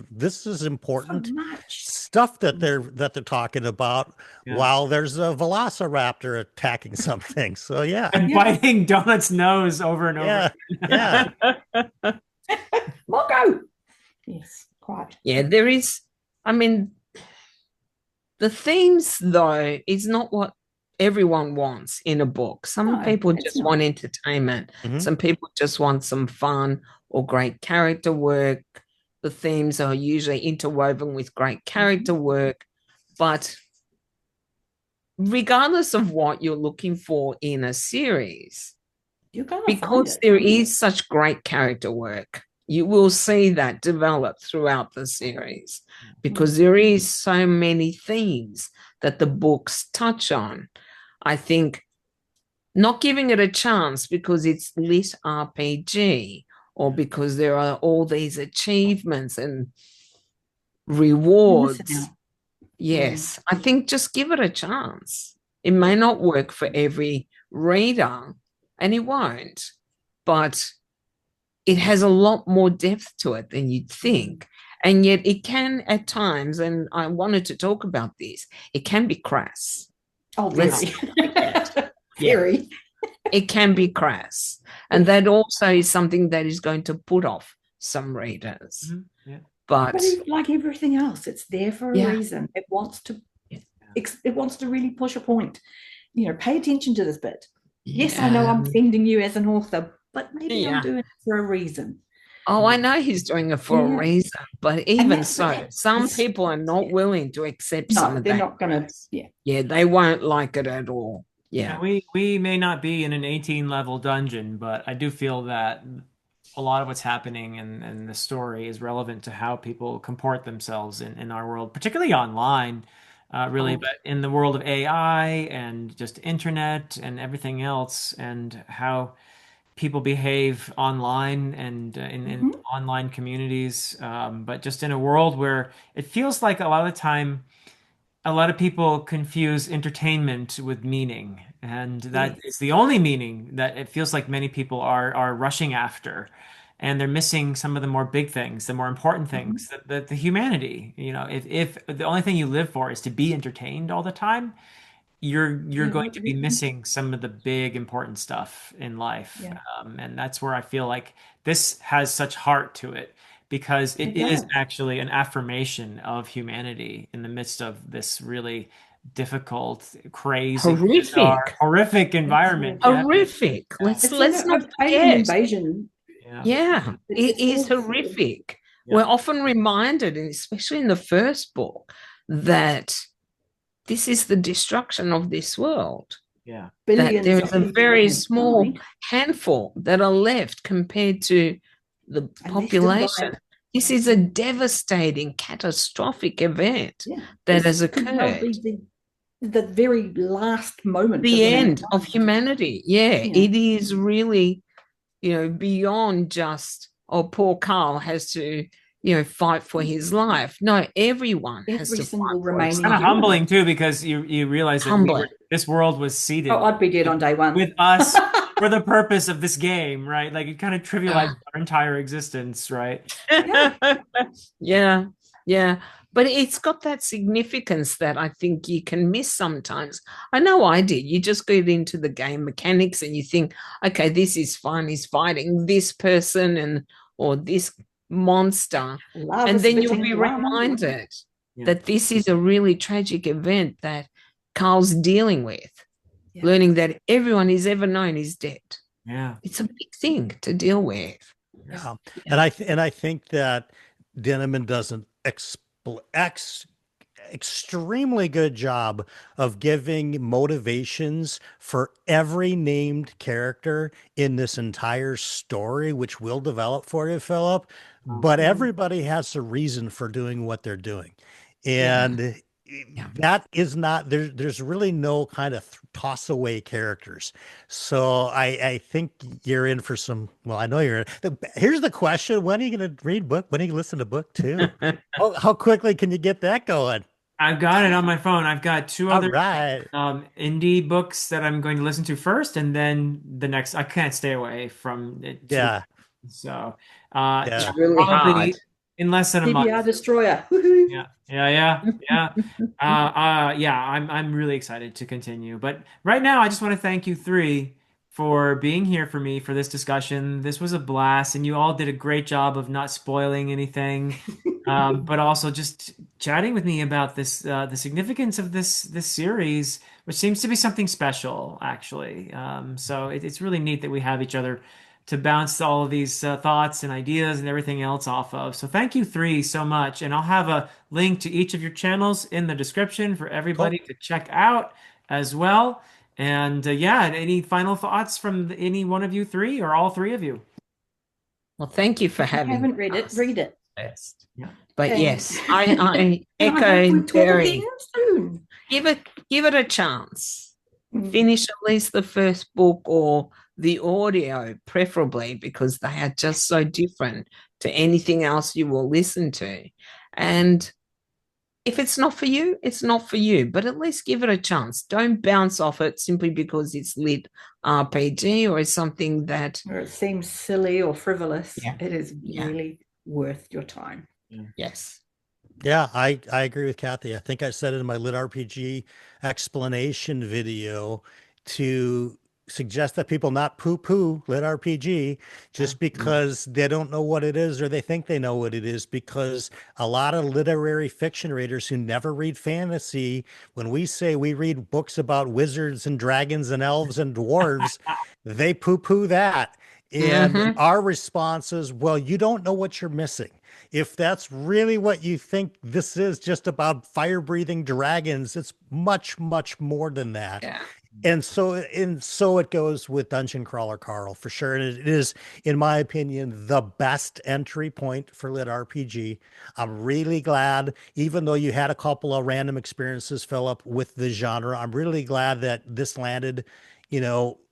So important much. stuff that they're talking about Yeah. while there's a velociraptor attacking something. So yeah, And Yeah. biting Donut's nose over and over yeah, yeah. again. Mongo. Yes, quite. Yeah, there is. I mean, the themes, though, is not what everyone wants in a book. Some No, people it's just not. want entertainment. Mhm. Some people just want some fun or great character work. The themes are usually interwoven with great character work. But regardless of what you're looking for in a series, You're going to find because it. there is such great character work, you will see that develop throughout the series because there is so many themes that the books touch on. I think not giving it a chance because it's lit RPG or because there are all these achievements and You're missing rewards. out. Yes, I think just give it a chance. It may not work for every reader, and it won't, but it has a lot more depth to it than you'd think. And yet it can at times, and I wanted to talk about this, it can be crass. Oh, Let's very. Yeah. Very. It can be crass. And that also is something that is going to put off some readers. Mhm. Yeah. But But like everything else, it's there for a Yeah. reason. It wants to really push a point. Pay attention to this bit. Yes, I know I'm offending you as an author, but maybe Yeah. I'm doing it for a reason. Oh, I know he's doing it for a Yeah. reason, but even that's- so, some that's- people are not yeah. willing to accept some No, of they're that. not going to. Yeah. Yeah, they won't like it at all. Yeah. We may not be in an 18 level dungeon, but I do feel that a lot of what's happening in the story is relevant to how people comport themselves in our world, particularly online, really, Oh. but in the world of AI and just internet and everything else, and how people behave online and in Mhm. online communities, but just in a world where it feels like a lot of the time a lot of people confuse entertainment with meaning, and that Yes. is the only meaning that it feels like many people are rushing after, and they're missing some of the more big things, the more important things, the humanity. If the only thing you live for is to be entertained all the time, you're going won't to be be finished. missing some of the big important stuff in life. Yeah. And that's where I feel like this has such heart to it because it It is does. actually an affirmation of humanity in the midst of this really difficult, crazy, bizarre, Horrific. horrific environment. Yeah. Horrific. Yeah. Let's It's not an alien forget. invasion. Yeah. Yeah, it It's is awful. horrific. Yeah. We're often reminded, and especially in the first book, that this is the destruction of this world. Yeah. That there Billions is of a people very have small died. handful that are left compared to the And they're still population. dying. This is a devastating, catastrophic event Yeah, that this has could well be occurred. the very last moment The of end of mankind. humanity. Yeah, Yeah. it is really, beyond just, oh, poor Carl has to, fight for his life. No, everyone has Every to fight single for his remaining Kind of life. human. humbling too, because you realize that Humbling. this world was Oh, seeded I'd be dead on day one. with us for the purpose of this game, right? Like it kind of trivializes Yeah. our entire existence, right? Yeah. Yeah, yeah. But it's got that significance that I think you can miss sometimes. I know I did. You just get into the game mechanics and you think, okay, this is fun. He's fighting this person or this monster. Lava And then you'll spitting be llama. reminded Yeah. that this is a really tragic event that Carl's dealing with, Yeah. learning that everyone he's ever known is dead. Yeah. It's a big thing to deal with. Yeah. And I think that Denneman does an extremely good job of giving motivations for every named character in this entire story, which will develop for you, Philip. But everybody has a reason for doing what they're doing. And Yeah. that is not there's really no kind of toss away characters. So I think you're in for some, well, I know you're in. Here's the question: when are you going to read book? When are you listen to book two? How quickly can you get that going? I've got it on my phone. I've got two All other right. indie books that I'm going to listen to first, and then the next. I can't stay away from it too. Yeah. So, It's Yeah. really hard. probably in less than a month. DBR Destroyer. Woohoo. Yeah. I'm really excited to continue. But right now, I just want to thank you three for being here for me for this discussion. This was a blast, and you all did a great job of not spoiling anything, but also just chatting with me about this, the significance of this series, which seems to be something special, actually. So it's really neat that we have each other to bounce all of these thoughts and ideas and everything else off of. So thank you three so much. And I'll have a link to each of your channels in the description for everybody Cool. to check out as well. And yeah, any final thoughts from any one of you three or all three of you? Well, thank you for If you having haven't read it, us read it. first. Yeah. But And- yes, I And I hope echo we talk Derri. again soon. Give it a chance. Mm. Finish at least the first book or the audio, preferably, because they are just so different to anything else you will listen to. And if it's not for you, it's not for you, but at least give it a chance. Don't bounce off it simply because it's lit RPG or is something that, Or it seems silly or frivolous. Yeah. It is Yeah. really worth your time. yes. Yeah, I agree with Kathy. I think I said it in my Lit RPG explanation video to suggest that people not poo-poo Lit RPG just because they don't know what it is or they think they know what it is, because a lot of literary fiction readers who never read fantasy, when we say we read books about wizards and dragons and elves and dwarves, they poo-poo that. And Mhm. our response is, well, you don't know what you're missing. If that's really what you think this is, just about fire breathing dragons, it's much, much more than that. Yeah. And so it goes with Dungeon Crawler Carl for sure. And it is, in my opinion, the best entry point for Lit RPG. I'm really glad, even though you had a couple of random experiences, Philip, with the genre, I'm really glad that this landed,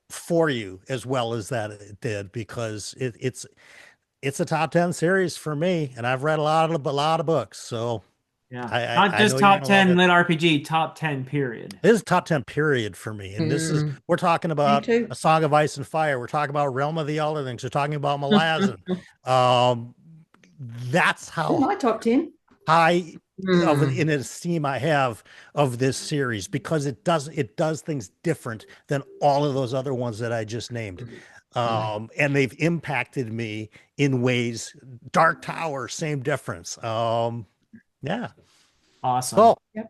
for you as well as that it did, because it's a top 10 series for me, and I've read a lot of books, so Yeah. I Not I just know you're top gonna love 10 it. Lit RPG, top 10 period. This is top 10 period for me, and we're talking about too. A Song of Ice and Fire, we're talking about Realm of the Elderlings, we're talking about Malazan. That's Oh, how my top 10. high of Mm. an esteem I have of this series, because it does things different than all of those other ones that I just named. And they've impacted me in ways. Dark Tower, same difference. Yeah. Awesome. Cool. Yep.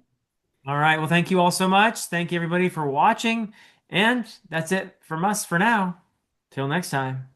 All right. Well, thank you all so much. Thank you everybody for watching. And that's it from us for now. Till next time.